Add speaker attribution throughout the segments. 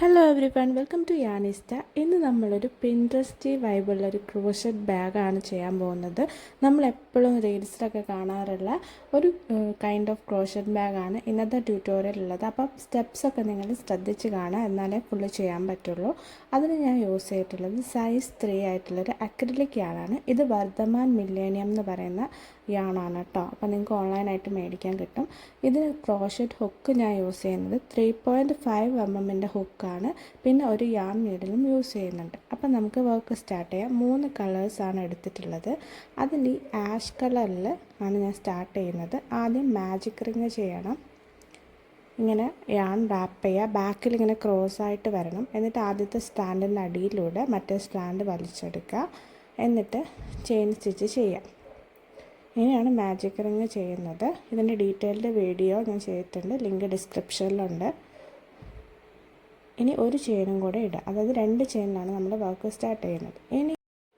Speaker 1: Hello every, welcome to യാനിസ്റ്റ. ഇന്ന് നമ്മളൊരു പിൻട്രസ്റ്റി വൈബുള്ളൊരു ക്രോഷറ്റ് ബാഗാണ് ചെയ്യാൻ പോകുന്നത്. നമ്മളെപ്പോഴും റീൽസിലൊക്കെ കാണാറുള്ള ഒരു കൈൻഡ് ഓഫ് ക്രോഷറ്റ് ബാഗാണ് ഇന്നത്തെ ട്യൂട്ടോറിയൽ ഉള്ളത്. അപ്പം സ്റ്റെപ്സൊക്കെ നിങ്ങൾ ശ്രദ്ധിച്ച് കാണുക, എന്നാലേ ഫുള്ള് ചെയ്യാൻ പറ്റുള്ളൂ. അതിന് ഞാൻ യൂസ് ചെയ്തിട്ടുള്ളത് സൈസ് 3 ആയിട്ടുള്ളൊരു അക്രിലിക് യാണാണ്. ഇത് വർദ്ധമാൻ മില്ലേനിയം എന്ന് പറയുന്ന യാണാണ് കേട്ടോ. അപ്പോൾ നിങ്ങൾക്ക് ഓൺലൈനായിട്ട് മേടിക്കാൻ കിട്ടും. ഇതിന് ക്രോഷറ്റ് ഹുക്ക് ഞാൻ യൂസ് ചെയ്യുന്നത് 3.5 mm ഹുക്കാണ്. പിന്നെ ഒരു യാൺ നീഡിലും യൂസ് ചെയ്യുന്നുണ്ട്. അപ്പം നമുക്ക് വർക്ക് സ്റ്റാർട്ട് ചെയ്യാം. 3 കളേഴ്സാണ് എടുത്തിട്ടുള്ളത്. അതിൽ ഈ ആഷ് കളറിൽ ആണ് ഞാൻ സ്റ്റാർട്ട് ചെയ്യുന്നത്. ആദ്യം മാജിക് റിങ് ചെയ്യണം. ഇങ്ങനെ യാൺ റാപ്പ് ചെയ്യുക. ബാക്കിൽ ഇങ്ങനെ ക്രോസ് ആയിട്ട് വരണം. എന്നിട്ട് ആദ്യത്തെ സ്റ്റാൻഡിൻ്റെ അടിയിലൂടെ മറ്റേ സ്റ്റാൻഡ് വലിച്ചെടുക്കുക. എന്നിട്ട് ചെയിൻ സ്റ്റിച്ച് ചെയ്യാം. ഇങ്ങനെയാണ് മാജിക് റിങ് ചെയ്യുന്നത്. ഇതിൻ്റെ ഡീറ്റെയിൽഡ് വീഡിയോ ഞാൻ ചെയ്തിട്ടുണ്ട്, ലിങ്ക് ഡിസ്ക്രിപ്ഷനിലുണ്ട്. ഇനി ഒരു ചെയിനും കൂടെ ഇടുക, അതായത് 2 ചെയിനിലാണ് നമ്മൾ വർക്ക് സ്റ്റാർട്ട് ചെയ്യുന്നത്.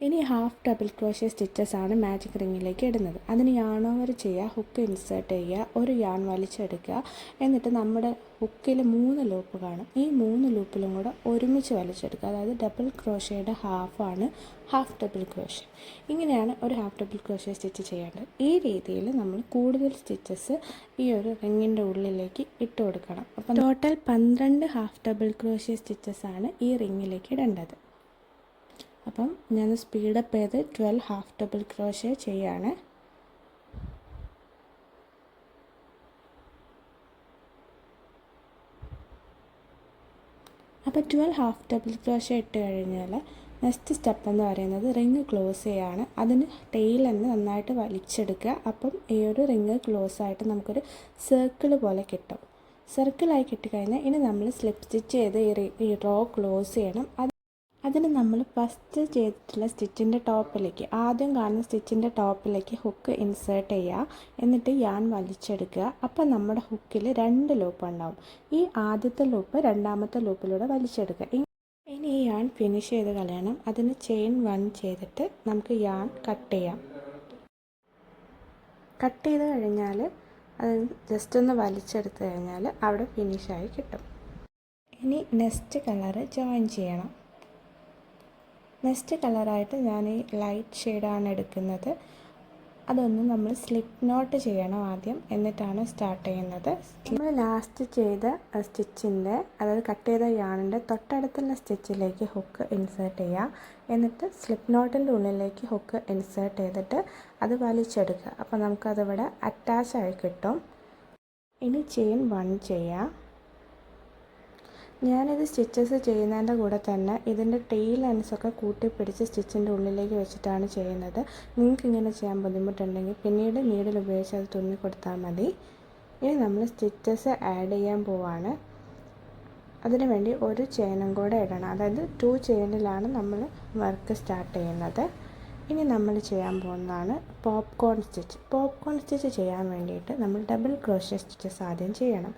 Speaker 1: ഇനി ഹാഫ് ഡബിൾ ക്രോഷ്യ സ്റ്റിച്ചസ് ആണ് മാജിക് റിങ്ങിലേക്ക് ഇടുന്നത്. അതിന് യാൺ ഓവർ ചെയ്യുക, ഹുക്ക് ഇൻസേർട്ട് ചെയ്യുക, ഒരു യാൺ വലിച്ചെടുക്കുക. എന്നിട്ട് നമ്മുടെ ഹുക്കിൽ 3 ലൂപ്പ് കാണും. ഈ 3 ലൂപ്പിലും കൂടെ ഒരുമിച്ച് വലിച്ചെടുക്കുക. അതായത് ഡബിൾ ക്രോഷ്യയുടെ ഹാഫാണ് ഹാഫ് ഡബിൾ ക്രോഷ്യ. ഇങ്ങനെയാണ് ഒരു ഹാഫ് ഡബിൾ ക്രോഷ്യ സ്റ്റിച്ച് ചെയ്യേണ്ടത്. ഈ രീതിയിൽ നമ്മൾ കൂടുതൽ സ്റ്റിച്ചസ് ഈ ഒരു റിങ്ങിൻ്റെ ഉള്ളിലേക്ക് ഇട്ട് കൊടുക്കണം. അപ്പം total 12 half double crochet stitches ആണ് ഈ റിങ്ങിലേക്ക് ഇടേണ്ടത്. അപ്പം ഞാൻ സ്പീഡപ്പ് ചെയ്ത് 12 ഹാഫ് ഡബിൾ ക്രോഷ്യ ചെയ്യാണ്. അപ്പോൾ 12 ഹാഫ് ഡബിൾ ക്രോഷ്യ ഇട്ട് കഴിഞ്ഞാൽ നെക്സ്റ്റ് സ്റ്റെപ്പ് എന്ന് പറയുന്നത് റിങ് ക്ലോസ് ചെയ്യാണ്. അതിന് ടെയിൽ തന്നെ നന്നായിട്ട് വലിച്ചെടുക്കുക. അപ്പം ഈ ഒരു റിങ് ക്ലോസ് ആയിട്ട് നമുക്കൊരു സർക്കിൾ പോലെ കിട്ടും. സർക്കിളായി കിട്ടിക്കഴിഞ്ഞാൽ ഇനി നമ്മൾ സ്ലിപ്പ് സ്റ്റിച്ച് ചെയ്ത് ഈ റോ ക്ലോസ് ചെയ്യണം. അതിന് നമ്മൾ ഫസ്റ്റ് ചെയ്തിട്ടുള്ള സ്റ്റിച്ചിൻ്റെ ടോപ്പിലേക്ക്, ആദ്യം കാണുന്ന സ്റ്റിച്ചിൻ്റെ ടോപ്പിലേക്ക് ഹുക്ക് ഇൻസേർട്ട് ചെയ്യുക. എന്നിട്ട് യാൺ വലിച്ചെടുക്കുക. അപ്പോൾ നമ്മുടെ ഹുക്കിൽ 2 ലൂപ്പ് ഉണ്ടാവും. ഈ ആദ്യത്തെ ലൂപ്പ് രണ്ടാമത്തെ ലൂപ്പിലൂടെ വലിച്ചെടുക്കുക. ഇനി ഈ യാൺ ഫിനിഷ് ചെയ്ത് കളയണം. അതിന് ചെയിൻ 1 ചെയ്തിട്ട് നമുക്ക് യാൺ കട്ട് ചെയ്യാം. കട്ട് ചെയ്ത് കഴിഞ്ഞാൽ അത് ജസ്റ്റ് ഒന്ന് വലിച്ചെടുത്ത് കഴിഞ്ഞാൽ അവിടെ ഫിനിഷായി കിട്ടും. ഇനി നെക്സ്റ്റ് കളറ് ജോയിൻ ചെയ്യണം. നെക്സ്റ്റ് കളറായിട്ട് ഞാൻ ഈ ലൈറ്റ് ഷെയ്ഡാണ് എടുക്കുന്നത്. അതൊന്ന് നമ്മൾ സ്ലിപ്പ് നോട്ട് ചെയ്യണം ആദ്യം, എന്നിട്ടാണ് സ്റ്റാർട്ട് ചെയ്യുന്നത്. നമ്മൾ ലാസ്റ്റ് ചെയ്ത സ്റ്റിച്ചിൻ്റെ, അതായത് കട്ട് ചെയ്ത യാണിൻ്റെ തൊട്ടടുത്തുള്ള സ്റ്റിച്ചിലേക്ക് ഹുക്ക് ഇൻസേർട്ട് ചെയ്യുക. എന്നിട്ട് സ്ലിപ്പ് നോട്ടിൻ്റെ ഉള്ളിലേക്ക് ഹുക്ക് ഇൻസേർട്ട് ചെയ്തിട്ട് അത് വലിച്ചെടുക്കുക. അപ്പോൾ നമുക്കതിവിടെ അറ്റാച്ച് ആയി കിട്ടും. ഇനി ചെയിൻ 1 ചെയ്യാം. ഞാനിത് സ്റ്റിച്ചസ് ചെയ്യുന്നതിൻ്റെ കൂടെ തന്നെ ഇതിൻ്റെ ടെയിൽ എൻഡ്സൊക്കെ കൂട്ടിപ്പിടിച്ച് സ്റ്റിച്ചിൻ്റെ ഉള്ളിലേക്ക് വെച്ചിട്ടാണ് ചെയ്യുന്നത്. നിങ്ങൾക്ക് ഇങ്ങനെ ചെയ്യാൻ ബുദ്ധിമുട്ടുണ്ടെങ്കിൽ പിന്നീട് നീഡിൽ ഉപയോഗിച്ച് അത് തുന്നി കൊടുത്താൽ മതി. ഇനി നമ്മൾ സ്റ്റിച്ചസ് ആഡ് ചെയ്യാൻ പോവാണ്. അതിനുവേണ്ടി ഒരു ചെയിനും കൂടെ ഇടണം. അതായത് 2 ചെയിനിലാണ് നമ്മൾ വർക്ക് സ്റ്റാർട്ട് ചെയ്യുന്നത്. ഇനി നമ്മൾ ചെയ്യാൻ പോകുന്നതാണ് പോപ്കോൺ സ്റ്റിച്ച്. പോപ്കോൺ സ്റ്റിച്ച് ചെയ്യാൻ വേണ്ടിയിട്ട് നമ്മൾ ഡബിൾ ക്രോഷ്യ സ്റ്റിച്ചസ് ആദ്യം ചെയ്യണം.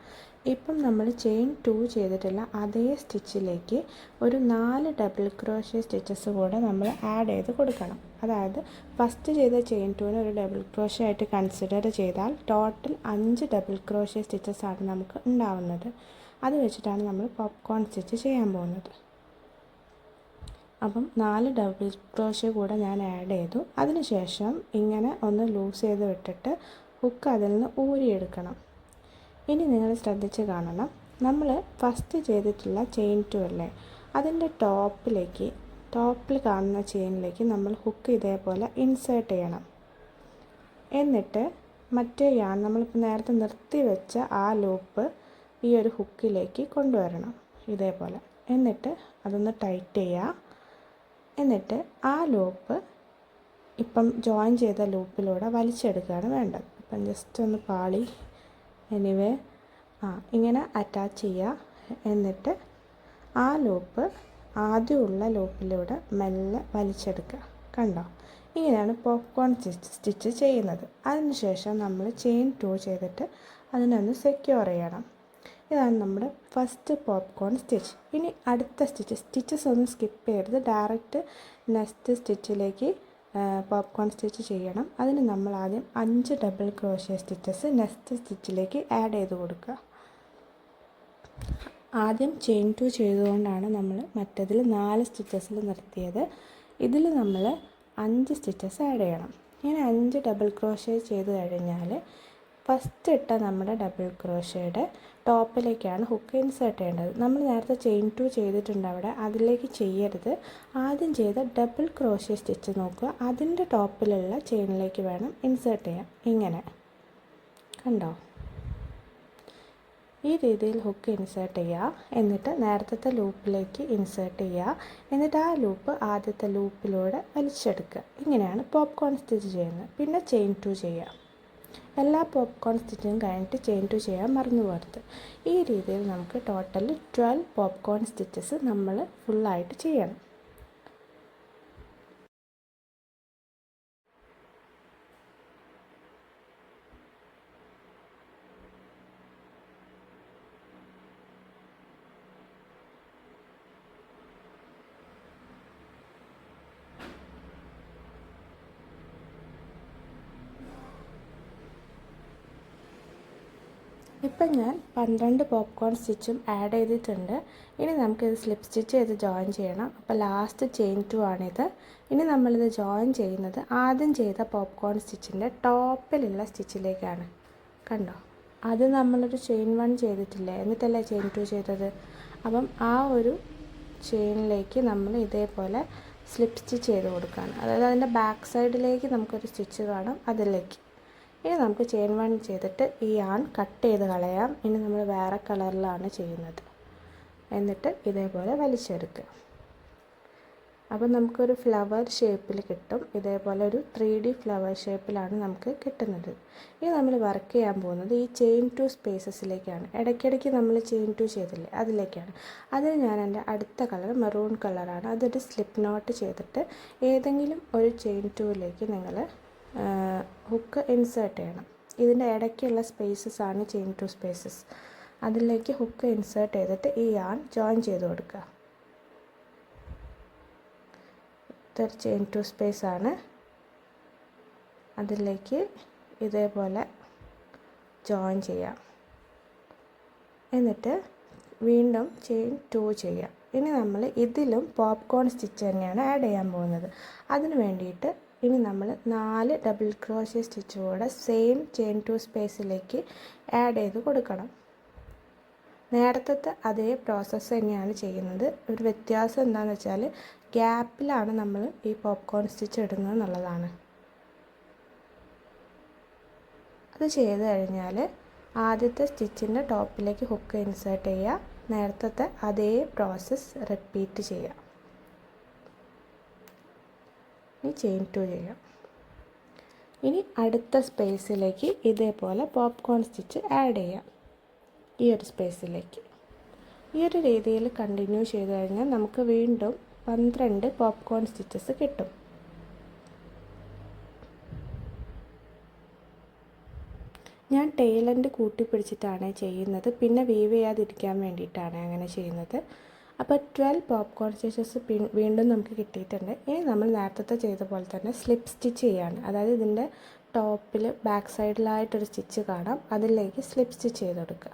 Speaker 1: ഇപ്പം നമ്മൾ ചെയിൻ 2 ചെയ്തിട്ടുള്ള അതേ സ്റ്റിച്ചിലേക്ക് ഒരു 4 ഡബിൾ ക്രോഷ്യ സ്റ്റിച്ചസ് കൂടെ നമ്മൾ ആഡ് ചെയ്ത് കൊടുക്കണം. അതായത് ഫസ്റ്റ് ചെയ്ത ചെയിൻ 2ന് ഒരു ഡബിൾ ക്രോഷ്യ ആയിട്ട് കൺസിഡർ ചെയ്താൽ ടോട്ടൽ 5 ഡബിൾ ക്രോഷ്യ സ്റ്റിച്ചസ് ആണ് നമുക്ക് ഉണ്ടാവുന്നത്. അത് വെച്ചിട്ടാണ് നമ്മൾ പോപ്കോൺ സ്റ്റിച്ച് ചെയ്യാൻ പോകുന്നത്. അപ്പം 4 ഡബിൾ ക്രോഷ്യ കൂടെ ഞാൻ ആഡ് ചെയ്തു. അതിനുശേഷം ഇങ്ങനെ ഒന്ന് ലൂസ് ചെയ്ത് വിട്ടിട്ട് ഹുക്ക് അതിൽ നിന്ന് ഊരിയെടുക്കണം. ഇനി നിങ്ങൾ ശ്രദ്ധിച്ച് കാണണം. നമ്മൾ ഫസ്റ്റ് ചെയ്തിട്ടുള്ള ചെയിൻ 2 അല്ലേ, അതിൻ്റെ ടോപ്പിൽ കാണുന്ന ചെയിനിലേക്ക് നമ്മൾ ഹുക്ക് ഇതേപോലെ ഇൻസേർട്ട് ചെയ്യണം. എന്നിട്ട് മറ്റേ യാൺ നമ്മളിപ്പോൾ നേരത്തെ നിർത്തി വെച്ച ആ ലൂപ്പ് ഈ ഒരു ഹുക്കിലേക്ക് കൊണ്ടുവരണം ഇതേപോലെ. എന്നിട്ട് അതൊന്ന് ടൈറ്റ് ചെയ്യുക. എന്നിട്ട് ആ ലൂപ്പ് ഇപ്പം ജോയിൻ ചെയ്ത ലൂപ്പിലൂടെ വലിച്ചെടുക്കുകയാണ് വേണ്ടത്. അപ്പം ജസ്റ്റ് ഒന്ന് പാളി എനിവേ ഇങ്ങനെ അറ്റാച്ച് ചെയ്യുക. എന്നിട്ട് ആ ലൂപ്പ് ആദ്യമുള്ള ലൂപ്പിലൂടെ മെല്ലെ വലിച്ചെടുക്കുക. കണ്ടോ? ഇങ്ങനെയാണ് പോപ്കോൺ സ്റ്റിച്ച് ചെയ്യുന്നത്. അതിനുശേഷം നമ്മൾ ചെയിൻ 2 ചെയ്തിട്ട് അതിനൊന്ന് സെക്യൂർ ചെയ്യണം. ഇതാണ് നമ്മുടെ ഫസ്റ്റ് പോപ്കോൺ സ്റ്റിച്ച്. ഇനി അടുത്ത സ്റ്റിച്ചസ് ഒന്നും സ്കിപ്പ് ചെയ്യരുത്, ഡയറക്റ്റ് നെക്സ്റ്റ് സ്റ്റിച്ചിലേക്ക് പോപ്കോൺ സ്റ്റിച്ച് ചെയ്യണം. അതിന് നമ്മൾ ആദ്യം 5 ഡബിൾ ക്രോഷ്യ സ്റ്റിച്ചസ് നെക്സ്റ്റ് സ്റ്റിച്ചിലേക്ക് ആഡ് ചെയ്ത് കൊടുക്കുക. ആദ്യം ചെയിൻ 2 ചെയ്തുകൊണ്ടാണ് നമ്മൾ മറ്റതിൽ 4 സ്റ്റിച്ചസിൽ നിർത്തിയത്. ഇതിൽ നമ്മൾ 5 സ്റ്റിച്ചസ് ആഡ് ചെയ്യണം. ഇങ്ങനെ 5 ഡബിൾ ക്രോഷേ ചെയ്ത് കഴിഞ്ഞാൽ ഫസ്റ്റ് ഇട്ട നമ്മുടെ ഡബിൾ ക്രോഷയുടെ ടോപ്പിലേക്കാണ് ഹുക്ക് ഇൻസേർട്ട് ചെയ്യേണ്ടത്. നമ്മൾ നേരത്തെ ചെയിൻ 2 ചെയ്തിട്ടുണ്ട് അവിടെ, അതിലേക്ക് ചെയ്യരുത്. ആദ്യം ചെയ്ത ഡബിൾ ക്രോഷേ സ്റ്റിച്ച് നോക്കുക, അതിൻ്റെ ടോപ്പിലുള്ള ചെയിനിലേക്ക് വേണം ഇൻസേർട്ട് ചെയ്യാൻ. ഇങ്ങനെ കണ്ടോ? ഈ രീതിയിൽ ഹുക്ക് ഇൻസേർട്ട് ചെയ്യുക. എന്നിട്ട് നേരത്തെ ലൂപ്പിലേക്ക് ഇൻസേർട്ട് ചെയ്യുക. എന്നിട്ട് ആ ലൂപ്പ് ആദ്യത്തെ ലൂപ്പിലൂടെ വലിച്ചെടുക്കുക. ഇങ്ങനെയാണ് പോപ്കോൺ സ്റ്റിച്ച് ചെയ്യുന്നത്. പിന്നെ ചെയിൻ 2 ചെയ്യുക. എല്ലാ പോപ്കോൺ സ്റ്റിച്ചും കഴിഞ്ഞിട്ട് ചെയിൻ 2 ചെയ്യാൻ മറന്നു പോകരുത്. ഈ രീതിയിൽ നമുക്ക് ടോട്ടൽ 12 പോപ്കോൺ സ്റ്റിച്ചസ് നമ്മൾ ഫുള്ളായിട്ട് ചെയ്യണം. ഇപ്പം ഞാൻ 12 പോപ്കോൺ സ്റ്റിച്ചും ആഡ് ചെയ്തിട്ടുണ്ട്. ഇനി നമുക്കിത് സ്ലിപ്പ് സ്റ്റിച്ച് ചെയ്ത് ജോയിൻ ചെയ്യണം. അപ്പോൾ ലാസ്റ്റ് ചെയിൻ 2 ആണിത്. ഇനി നമ്മളിത് ജോയിൻ ചെയ്യുന്നത് ആദ്യം ചെയ്ത പോപ്കോൺ സ്റ്റിച്ചിൻ്റെ ടോപ്പിലുള്ള സ്റ്റിച്ചിലേക്കാണ്. കണ്ടോ? അത് നമ്മളൊരു ചെയിൻ 1 ചെയ്തിട്ടില്ലേ, എന്നിട്ടല്ലേ ചെയിൻ 2 ചെയ്തത്. അപ്പം ആ ഒരു ചെയിനിലേക്ക് നമ്മൾ ഇതേപോലെ സ്ലിപ്പ് സ്റ്റിച്ച് ചെയ്ത് കൊടുക്കുകയാണ്. അതായത് അതിൻ്റെ ബാക്ക് സൈഡിലേക്ക് നമുക്കൊരു സ്റ്റിച്ച് കാണും, അതിലേക്ക്. ഇനി നമുക്ക് ചെയിൻ 1 ചെയ്തിട്ട് ഈ yarn കട്ട് ചെയ്ത് കളയാം. ഇനി നമ്മൾ വേറെ കളറിലാണ് ചെയ്യുന്നത്. എന്നിട്ട് ഇതേപോലെ വലിച്ചെടുക്കുക. അപ്പോൾ നമുക്കൊരു ഫ്ലവർ ഷേപ്പിൽ കിട്ടും. ഇതേപോലെ ഒരു 3D ഫ്ലവർ ഷേപ്പിലാണ് നമുക്ക് കിട്ടുന്നത്. ഇനി നമ്മൾ വർക്ക് ചെയ്യാൻ പോകുന്നത് ഈ ചെയിൻ 2 സ്പേസസിലേക്കാണ്. ഇടയ്ക്കിടയ്ക്ക് നമ്മൾ ചെയിൻ 2 ചെയ്തില്ലേ, അതിലേക്കാണ്. അതിന് ഞാൻ എൻ്റെ അടുത്ത കളർ മെറൂൺ കളറാണ്. അതൊരു സ്ലിപ്പ് നോട്ട് ചെയ്തിട്ട് ഏതെങ്കിലും ഒരു ചെയിൻ 2ലേക്ക് നിങ്ങൾ ഹുക്ക് ഇൻസേർട്ട് ചെയ്യണം. ഇതിൻ്റെ ഇടയ്ക്കുള്ള സ്പേസസ് ആണ് ചെയിൻ 2 സ്പേസസ്. അതിലേക്ക് ഹുക്ക് ഇൻസേർട്ട് ചെയ്തിട്ട് ഈ yarn ജോയിൻ ചെയ്ത് കൊടുക്കുക. ഇതൊരു ചെയിൻ 2 സ്പേസ് ആണ്. അതിലേക്ക് ഇതേപോലെ ജോയിൻ ചെയ്യാം. എന്നിട്ട് വീണ്ടും ചെയിൻ 2 ചെയ്യാം. ഇനി നമ്മൾ ഇതിലും പോപ്കോൺ സ്റ്റിച്ച് തന്നെയാണ് ആഡ് ചെയ്യാൻ പോകുന്നത്. അതിന് വേണ്ടിയിട്ട് ഇനി നമ്മൾ 4 ഡബിൾ ക്രോഷേ സ്റ്റിച്ച് കൂടെ സെയിം ചെയിൻ 2 സ്പേസിലേക്ക് ആഡ് ചെയ്ത് കൊടുക്കണം. നേരത്തെ അതേ പ്രോസസ്സ് തന്നെയാണ് ചെയ്യുന്നത്. ഒരു വ്യത്യാസം എന്താണെന്ന് വെച്ചാൽ ഗ്യാപ്പിലാണ് നമ്മൾ ഈ പോപ്കോൺ സ്റ്റിച്ച് ഇടുന്നത് എന്നുള്ളതാണ്. അത് ചെയ്ത് കഴിഞ്ഞാൽ ആദ്യത്തെ സ്റ്റിച്ചിൻ്റെ ടോപ്പിലേക്ക് ഹുക്ക് ഇൻസേർട്ട് ചെയ്യുക. നേരത്തെ അതേ പ്രോസസ്സ് റിപ്പീറ്റ് ചെയ്യുക. ഇനി ചെയിൻ 2 ചെയ്യാം. ഇനി അടുത്ത സ്പേസിലേക്ക് ഇതേപോലെ പോപ്കോൺ സ്റ്റിച്ച് ആഡ് ചെയ്യാം. ഈ ഒരു സ്പേസിലേക്ക് ഈ ഒരു രീതിയിൽ കണ്ടിന്യൂ ചെയ്ത് കഴിഞ്ഞാൽ നമുക്ക് വീണ്ടും 12 പോപ്കോൺ സ്റ്റിച്ചസ് കിട്ടും. ഞാൻ ടെയിൽ എൻഡ് കൂട്ടി പിടിച്ചിട്ടാണ് ചെയ്യുന്നത്. പിന്നെ വീവ് ചെയ്യാതിരിക്കാൻ വേണ്ടിയിട്ടാണ് അങ്ങനെ ചെയ്യുന്നത്. അപ്പോൾ 12 പോപ്കോൺ സ്റ്റിച്ചസ് വീണ്ടും നമുക്ക് കിട്ടിയിട്ടുണ്ട്. ഇനി നമ്മൾ നേരത്തെ ചെയ്ത പോലെ തന്നെ സ്ലിപ്പ് സ്റ്റിച്ച് ചെയ്യാണ്. അതായത് ഇതിൻ്റെ ടോപ്പിൽ ബാക്ക് സൈഡിലായിട്ടൊരു സ്റ്റിച്ച് കാണാം, അതിലേക്ക് സ്ലിപ്പ് സ്റ്റിച്ച് ചെയ്ത് കൊടുക്കുക.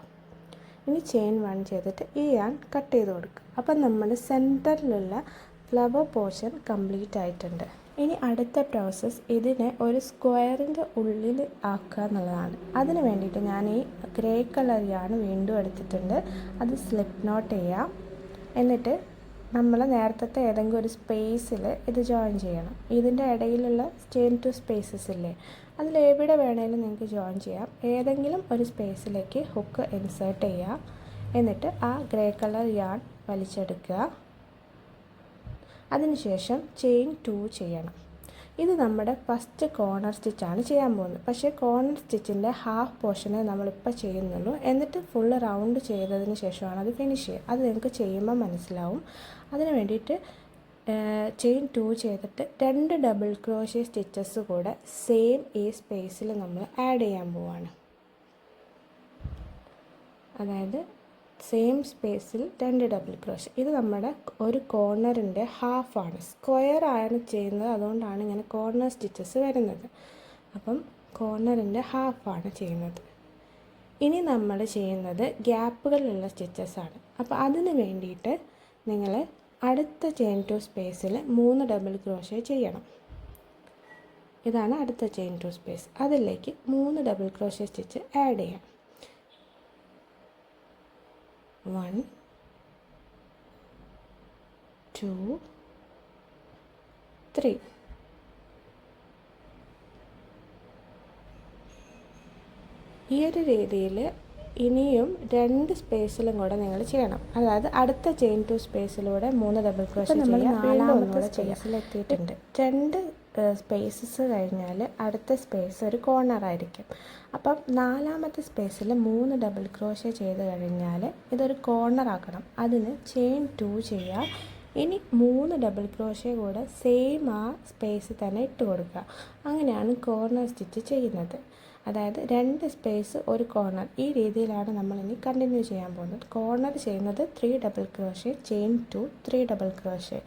Speaker 1: ഇനി ചെയിൻ 1 ചെയ്തിട്ട് ഈ yarn കട്ട് ചെയ്ത് കൊടുക്കുക. അപ്പം നമ്മുടെ സെൻറ്ററിലുള്ള ഫ്ലവർ പോർഷൻ കംപ്ലീറ്റ് ആയിട്ടുണ്ട്. ഇനി അടുത്ത പ്രോസസ്സ് ഇതിനെ ഒരു സ്ക്വയറിൻ്റെ ഉള്ളിൽ ആക്കുക എന്നുള്ളതാണ്. അതിന് വേണ്ടിയിട്ട് ഞാൻ ഈ ഗ്രേ കളർ yarn വീണ്ടും എടുത്തിട്ടുണ്ട്. അത് സ്ലിപ്പ് നോട്ട് ചെയ്യാം. എന്നിട്ട് നമ്മൾ നേരത്തെ ഏതെങ്കിലും ഒരു സ്പേസിൽ ഇത് ജോയിൻ ചെയ്യണം. ഇതിൻ്റെ ഇടയിലുള്ള ചെയിൻ 2 സ്പേസസ് ഇല്ലേ, അതിലെവിടെ വേണമെങ്കിലും നിങ്ങൾക്ക് ജോയിൻ ചെയ്യാം. ഏതെങ്കിലും ഒരു സ്പേസിലേക്ക് ഹുക്ക് ഇൻസേർട്ട് ചെയ്യുക. എന്നിട്ട് ആ ഗ്രേ കളർ yarn വലിച്ചെടുക്കുക. അതിനുശേഷം ചെയിൻ 2 ചെയ്യണം. ഇത് നമ്മുടെ ഫസ്റ്റ് കോർണർ സ്റ്റിച്ചാണ് ചെയ്യാൻ പോകുന്നത്. പക്ഷേ കോർണർ സ്റ്റിച്ചിൻ്റെ ഹാഫ് പോർഷനെ നമ്മളിപ്പോൾ ചെയ്യുന്നുള്ളൂ. എന്നിട്ട് ഫുള്ള് റൗണ്ട് ചെയ്തതിന് ശേഷമാണ് അത് ഫിനിഷ് ചെയ്യുക. അത് നിങ്ങൾക്ക് ചെയ്യുമ്പോൾ മനസ്സിലാവും. അതിന് വേണ്ടിയിട്ട് ചെയിൻ 2 ചെയ്തിട്ട് 2 ഡബിൾ ക്രോഷേ സ്റ്റിച്ചസ് കൂടെ സെയിം ഈ സ്പേസിൽ നമ്മൾ ആഡ് ചെയ്യാൻ പോവാണ്. അതായത് സെയിം സ്പേസിൽ 2 ഡബിൾ ക്രോഷേ. ഇത് നമ്മുടെ ഒരു കോർണറിൻ്റെ ഹാഫാണ്. സ്ക്വയർ ആണ് ചെയ്യുന്നത്, അതുകൊണ്ടാണ് ഇങ്ങനെ കോർണർ സ്റ്റിച്ചസ് വരുന്നത്. അപ്പം കോർണറിൻ്റെ ഹാഫാണ് ചെയ്യുന്നത്. ഇനി നമ്മൾ ചെയ്യുന്നത് ഗ്യാപ്പുകളിലുള്ള സ്റ്റിച്ചസാണ്. അപ്പോൾ അതിന് വേണ്ടിയിട്ട് നിങ്ങൾ അടുത്ത ചെയിൻ 2 സ്പേസിൽ 3 ഡബിൾ ക്രോഷേ ചെയ്യണം. ഇതാണ് അടുത്ത ചെയിൻ 2 സ്പേസ്. അതിലേക്ക് 3 ഡബിൾ ക്രോഷേ സ്റ്റിച്ച് ആഡ് ചെയ്യാം. 1 2 3. ഈ ഒരു രീതിയിൽ ഇനിയും 2 സ്പേസിലും കൂടെ നിങ്ങൾ ചെയ്യണം. അതായത് അടുത്ത ചെയിൻ 2 സ്പേസിലൂടെ 3 ഡബിൾ ക്രോഷേ നമ്മൾ 4ാമത്തെ സ്പേസിലെത്തിയിട്ടുണ്ട്. 2 സ്പേസസ് കഴിഞ്ഞാൽ അടുത്ത സ്പേസ് ഒരു കോർണറായിരിക്കും. അപ്പം 4ാമത്തെ സ്പേസിൽ 3 ഡബിൾ ക്രോഷേ ചെയ്ത് കഴിഞ്ഞാൽ ഇതൊരു കോർണർ ആക്കണം. അതിന് ചെയിൻ 2 ചെയ്യുക. ഇനി 3 ഡബിൾ ക്രോഷേ കൂടെ സെയിം ആ സ്പേസിൽ തന്നെ ഇട്ട് കൊടുക്കുക. അങ്ങനെയാണ് കോർണർ സ്റ്റിച്ച് ചെയ്യുന്നത്. അതായത് 2 സ്പേസ് ഒരു കോർണർ. ഈ രീതിയിലാണ് നമ്മളിനി കണ്ടിന്യൂ ചെയ്യാൻ പോകുന്നത്. കോർണർ ചെയ്യുന്നത് 3 double crochet, chain 2 3 double crochet.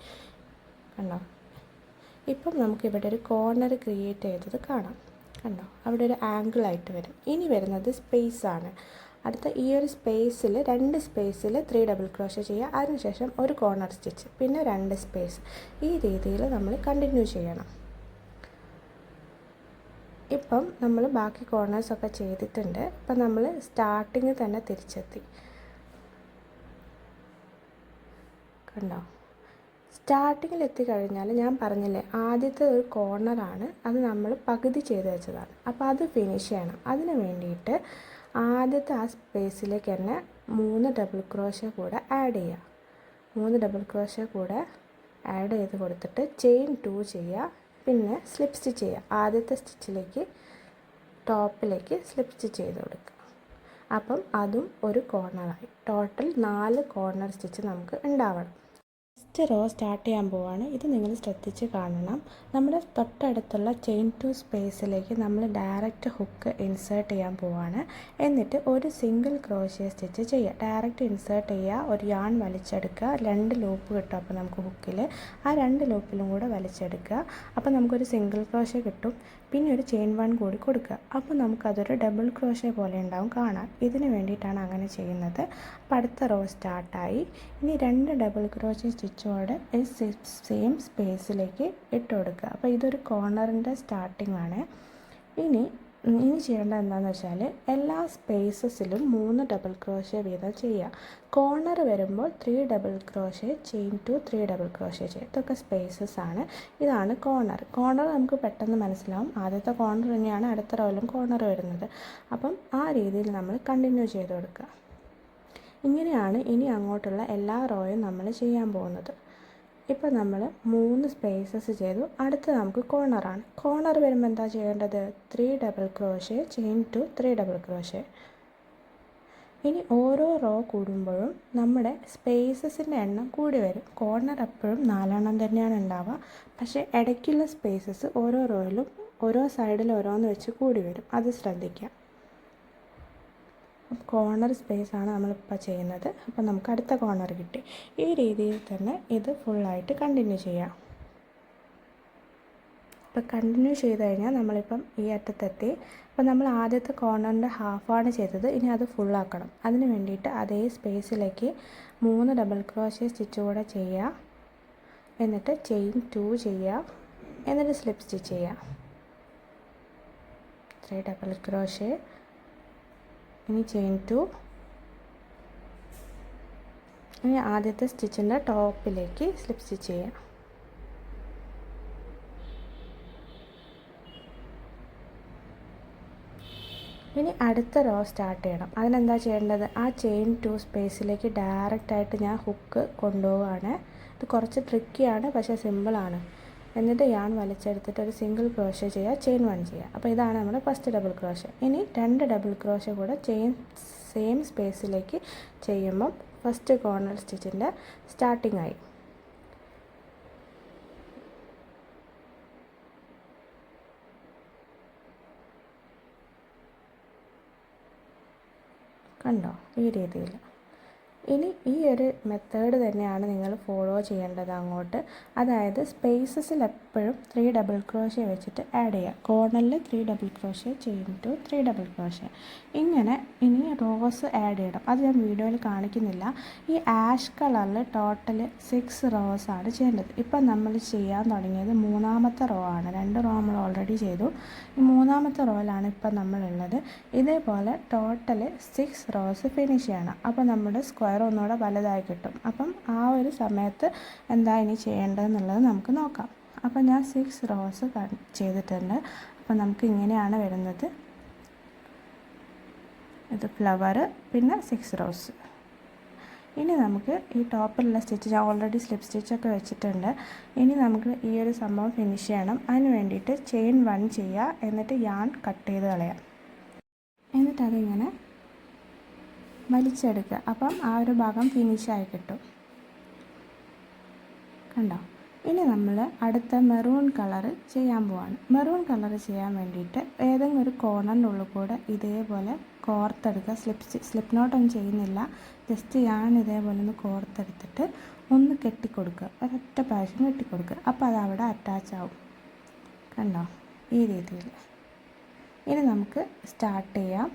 Speaker 1: കണ്ടോ? ഇപ്പം നമുക്കിവിടെ ഒരു കോർണർ ക്രിയേറ്റ് ചെയ്തത് കാണാം. കണ്ടോ? അവിടെ ഒരു ആംഗിളായിട്ട് വരും. ഇനി വരുന്നത് സ്പേസാണ്. അടുത്ത ഈ ഒരു സ്പേസിൽ 2 സ്പേസിൽ 3 ഡബിൾ ക്രോഷേ ചെയ്യുക. അതിനുശേഷം ഒരു കോർണർ സ്റ്റിച്ച്, പിന്നെ 2 സ്പേസ്. ഈ രീതിയിൽ നമ്മൾ കണ്ടിന്യൂ ചെയ്യണം. ഇപ്പം നമ്മൾ ബാക്കി കോർണേഴ്സൊക്കെ ചെയ്തിട്ടുണ്ട്. ഇപ്പം നമ്മൾ സ്റ്റാർട്ടിങ് തന്നെ തിരിച്ചെത്തി. കണ്ടോ? സ്റ്റാർട്ടിങ്ങിൽ എത്തിക്കഴിഞ്ഞാൽ ഞാൻ പറഞ്ഞില്ലേ, ആദ്യത്തെ ഒരു കോർണറാണ്, അത് നമ്മൾ പകുതി ചെയ്ത് വെച്ചതാണ്. അപ്പോൾ അത് ഫിനിഷ് ചെയ്യണം. അതിന് വേണ്ടിയിട്ട് ആദ്യത്തെ ആ സ്പേസിലേക്ക് തന്നെ 3 ഡബിൾ ക്രോഷേ കൂടെ ആഡ് ചെയ്യുക. 3 ഡബിൾ ക്രോഷേ കൂടെ ആഡ് ചെയ്ത് കൊടുത്തിട്ട് ചെയിൻ 2 ചെയ്യുക. പിന്നെ സ്ലിപ്പ് സ്റ്റിച്ച് ചെയ്യുക. ആദ്യത്തെ സ്റ്റിച്ചിലേക്ക് ടോപ്പിലേക്ക് സ്ലിപ്പ് സ്റ്റിച്ച് ചെയ്ത് കൊടുക്കുക. അപ്പം അതും ഒരു കോർണറായി. ടോട്ടൽ 4 കോർണർ സ്റ്റിച്ച് നമുക്ക് ഉണ്ടാവണം. ഫസ്റ്റ് റോ സ്റ്റാർട്ട് ചെയ്യാൻ പോവാണ്. ഇത് നിങ്ങൾ ശ്രദ്ധിച്ച് കാണണം. നമ്മുടെ തൊട്ടടുത്തുള്ള ചെയിൻ 2 സ്പേസിലേക്ക് നമ്മൾ ഡയറക്റ്റ് ഹുക്ക് ഇൻസേർട്ട് ചെയ്യാൻ പോവാണ്. എന്നിട്ട് ഒരു സിംഗിൾ ക്രോഷ്യ സ്റ്റിച്ച് ചെയ്യുക. ഡയറക്റ്റ് ഇൻസേർട്ട് ചെയ്യുക. ഒരു യാൺ വലിച്ചെടുക്കുക. 2 ലൂപ്പ് കിട്ടും. അപ്പോൾ നമുക്ക് ഹുക്കിൽ ആ 2 ലൂപ്പിലും കൂടെ വലിച്ചെടുക്കുക. അപ്പോൾ നമുക്കൊരു സിംഗിൾ ക്രോഷ്യ കിട്ടും. പിന്നെ ഒരു ചെയിൻ 1 കൂടി കൊടുക്കുക. അപ്പോൾ നമുക്കതൊരു ഡബിൾ ക്രോഷ്യ പോലെ ഉണ്ടാവും കാണാൻ. ഇതിന് വേണ്ടിയിട്ടാണ് അങ്ങനെ ചെയ്യുന്നത്. അപ്പോൾ അടുത്ത റോ സ്റ്റാർട്ടായി. ഇനി 2 ഡബിൾ ക്രോഷ്യ സ്റ്റിച്ചോടെ സെയിം സ്പേസിലേക്ക് ഇട്ട് കൊടുക്കുക. അപ്പോൾ ഇതൊരു കോർണറിൻ്റെ സ്റ്റാർട്ടിംഗ് ആണ്. ഇനി ചെയ്യേണ്ടത് എന്താണെന്ന് വെച്ചാൽ എല്ലാ സ്പേസസിലും 3 ഡബിൾ ക്രോഷ്യ വീതം ചെയ്യുക. കോർണർ വരുമ്പോൾ 3 double crochet, chain 2 3 double crochet ചെയ്യുക. ഇതൊക്കെ സ്പേസസ് ആണ്. ഇതാണ് കോർണർ. കോർണർ നമുക്ക് പെട്ടെന്ന് മനസ്സിലാവും. ആദ്യത്തെ കോർണർ തന്നെയാണ് അടുത്ത റോയിലും കോർണർ വരുന്നത്. അപ്പം ആ രീതിയിൽ നമ്മൾ കണ്ടിന്യൂ ചെയ്ത് കൊടുക്കുക. ഇങ്ങനെയാണ് ഇനി അങ്ങോട്ടുള്ള എല്ലാ റോയും നമ്മൾ ചെയ്യാൻ പോകുന്നത്. ഇപ്പോൾ നമ്മൾ 3 സ്പേസസ് ചെയ്തു. അടുത്ത് നമുക്ക് കോർണറാണ്. കോർണർ വരുമ്പോൾ എന്താ ചെയ്യേണ്ടത്? 3 double crochet, chain 2 3 double crochet. ഇനി ഓരോ റോ കൂടുമ്പോഴും നമ്മുടെ സ്പേസസിൻ്റെ എണ്ണം കൂടി വരും. കോർണർ എപ്പോഴും 4 തന്നെയാണ് ഉണ്ടാവുക. പക്ഷേ ഇടയ്ക്കുള്ള സ്പേസസ് ഓരോ റോയിലും ഓരോ സൈഡിൽ ഓരോന്ന് വെച്ച് കൂടി വരും. അത് ശ്രദ്ധിക്കുക. കോർണർ സ്പേസാണ് നമ്മളിപ്പോൾ ചെയ്യുന്നത്. അപ്പോൾ നമുക്ക് അടുത്ത കോർണർ കിട്ടി. ഈ രീതിയിൽ തന്നെ ഇത് ഫുള്ളായിട്ട് കണ്ടിന്യൂ ചെയ്യാം. ഇപ്പോൾ കണ്ടിന്യൂ ചെയ്ത് കഴിഞ്ഞാൽ നമ്മളിപ്പം ഈ അറ്റത്തെത്തി. അപ്പോൾ നമ്മൾ ആദ്യത്തെ കോർണറിൻ്റെ ഹാഫാണ് ചെയ്തത്. ഇനി അത് ഫുള്ളാക്കണം. അതിന് വേണ്ടിയിട്ട് അതേ സ്പേസിലേക്ക് 3 ഡബിൾ ക്രോഷ്യ സ്റ്റിച്ച് കൂടെ ചെയ്യുക. എന്നിട്ട് ചെയിൻ 2 ചെയ്യുക. എന്നിട്ട് സ്ലിപ്പ് സ്റ്റിച്ച് ചെയ്യുക. 3 ഡബിൾ ക്രോഷ്യ, ഇനി ചെയിൻ 2. ഇനി ആദ്യത്തെ സ്റ്റിച്ചിൻ്റെ ടോപ്പിലേക്ക് സ്ലിപ്പ് സ്റ്റിച്ച് ചെയ്യാം. ഇനി അടുത്ത റോ സ്റ്റാർട്ട് ചെയ്യണം. അതിനെന്താ ചെയ്യേണ്ടത്? ആ ചെയിൻ 2 സ്പേസിലേക്ക് ഡയറക്റ്റായിട്ട് ഞാൻ ഹുക്ക് കൊണ്ടുപോവുകയാണ്. ഇത് കുറച്ച് ട്രിക്കിയാണ്, പക്ഷേ സിമ്പിളാണ്. എന്നിട്ട് യാൺ വലിച്ചെടുത്തിട്ട് ഒരു സിംഗിൾ ക്രോഷ്യ ചെയ്യുക, ചെയിൻ 1 ചെയ്യുക. അപ്പോൾ ഇതാണ് നമ്മുടെ ഫസ്റ്റ് ഡബിൾ ക്രോഷ്യ. ഇനി 2 ഡബിൾ ക്രോഷ്യ കൂടെ സെയിം സ്പേസിലേക്ക് ചെയ്യുമ്പം ഫസ്റ്റ് കോർണർ സ്റ്റിച്ചിൻ്റെ സ്റ്റാർട്ടിംഗ് ആയി. കണ്ടോ? ഈ രീതിയിൽ ഇനി ഈ ഒരു മെത്തേഡ് തന്നെയാണ് നിങ്ങൾ ഫോളോ ചെയ്യേണ്ടത് അങ്ങോട്ട്. അതായത് സ്പേസസിൽ എപ്പോഴും 3 ഡബിൾ ക്രോഷ്യ വെച്ചിട്ട് ആഡ് ചെയ്യുക. കോർണറിൽ 3 double crochet, chain 2 3 double crochet. ഇങ്ങനെ ഇനി റോസ് ആഡ് ചെയ്യണം. അത് ഞാൻ വീഡിയോയിൽ കാണിക്കുന്നില്ല. ഈ ആഷ് കളറിൽ ടോട്ടൽ 6 റോസ് ആണ് ചെയ്യേണ്ടത്. ഇപ്പം നമ്മൾ ചെയ്യാൻ തുടങ്ങിയത് 3ാമത്തെ റോ ആണ്. 2 റോ നമ്മൾ ഓൾറെഡി ചെയ്തു. ഈ 3ാമത്തെ റോയിലാണ് ഇപ്പം നമ്മളുള്ളത്. ഇതേപോലെ ടോട്ടൽ 6 റോസ് ഫിനിഷ് ചെയ്യണം. അപ്പോൾ നമ്മുടെ സ്ക്വയർ ഒന്നുകൂടെ വലുതായി കിട്ടും. അപ്പം ആ ഒരു സമയത്ത് എന്താ ഇനി ചെയ്യേണ്ടതെന്നുള്ളത് നമുക്ക് നോക്കാം. അപ്പം ഞാൻ 6 റോസ് ചെയ്തിട്ടുണ്ട്. അപ്പം നമുക്ക് ഇങ്ങനെയാണ് വരുന്നത്. ഇത് ഫ്ലവർ, പിന്നെ 6 റോസ്. ഇനി നമുക്ക് ഈ ടോപ്പിലുള്ള സ്റ്റിച്ച് ഞാൻ ഓൾറെഡി സ്ലിപ്പ് സ്റ്റിച്ചൊക്കെ വെച്ചിട്ടുണ്ട്. ഇനി നമുക്ക് ഈ ഒരു സംഭവം ഫിനിഷ് ചെയ്യണം. അതിന് വേണ്ടിയിട്ട് ചെയിൻ 1 ചെയ്യുക, എന്നിട്ട് യാൺ കട്ട് ചെയ്ത് കളയാം. എന്നിട്ട് അതിങ്ങനെ വലിച്ചെടുക്കുക. അപ്പം ആ ഒരു ഭാഗം ഫിനിഷായി കിട്ടും. കണ്ടോ? ഇനി നമ്മൾ അടുത്ത മെറൂൺ കളർ ചെയ്യാൻ പോവാണ്. മെറൂൺ കളർ ചെയ്യാൻ വേണ്ടിയിട്ട് ഏതെങ്കിലും ഒരു കോർണറിൻ്റെ ഉള്ളിൽ കൂടെ ഇതേപോലെ കോർത്തെടുക്കുക. സ്ലിപ്പ് നോട്ടൊന്നും ചെയ്യുന്നില്ല. ജസ്റ്റ് ഞാൻ ഇതേപോലെ ഒന്ന് കോർത്തെടുത്തിട്ട് ഒന്ന് കെട്ടിക്കൊടുക്കുക. ഒരൊറ്റ പ്രാവശ്യം കെട്ടിക്കൊടുക്കുക. അപ്പോൾ അത് അവിടെ അറ്റാച്ച് ആവും. കണ്ടോ? ഈ രീതിയിൽ. ഇനി നമുക്ക് സ്റ്റാർട്ട് ചെയ്യാം.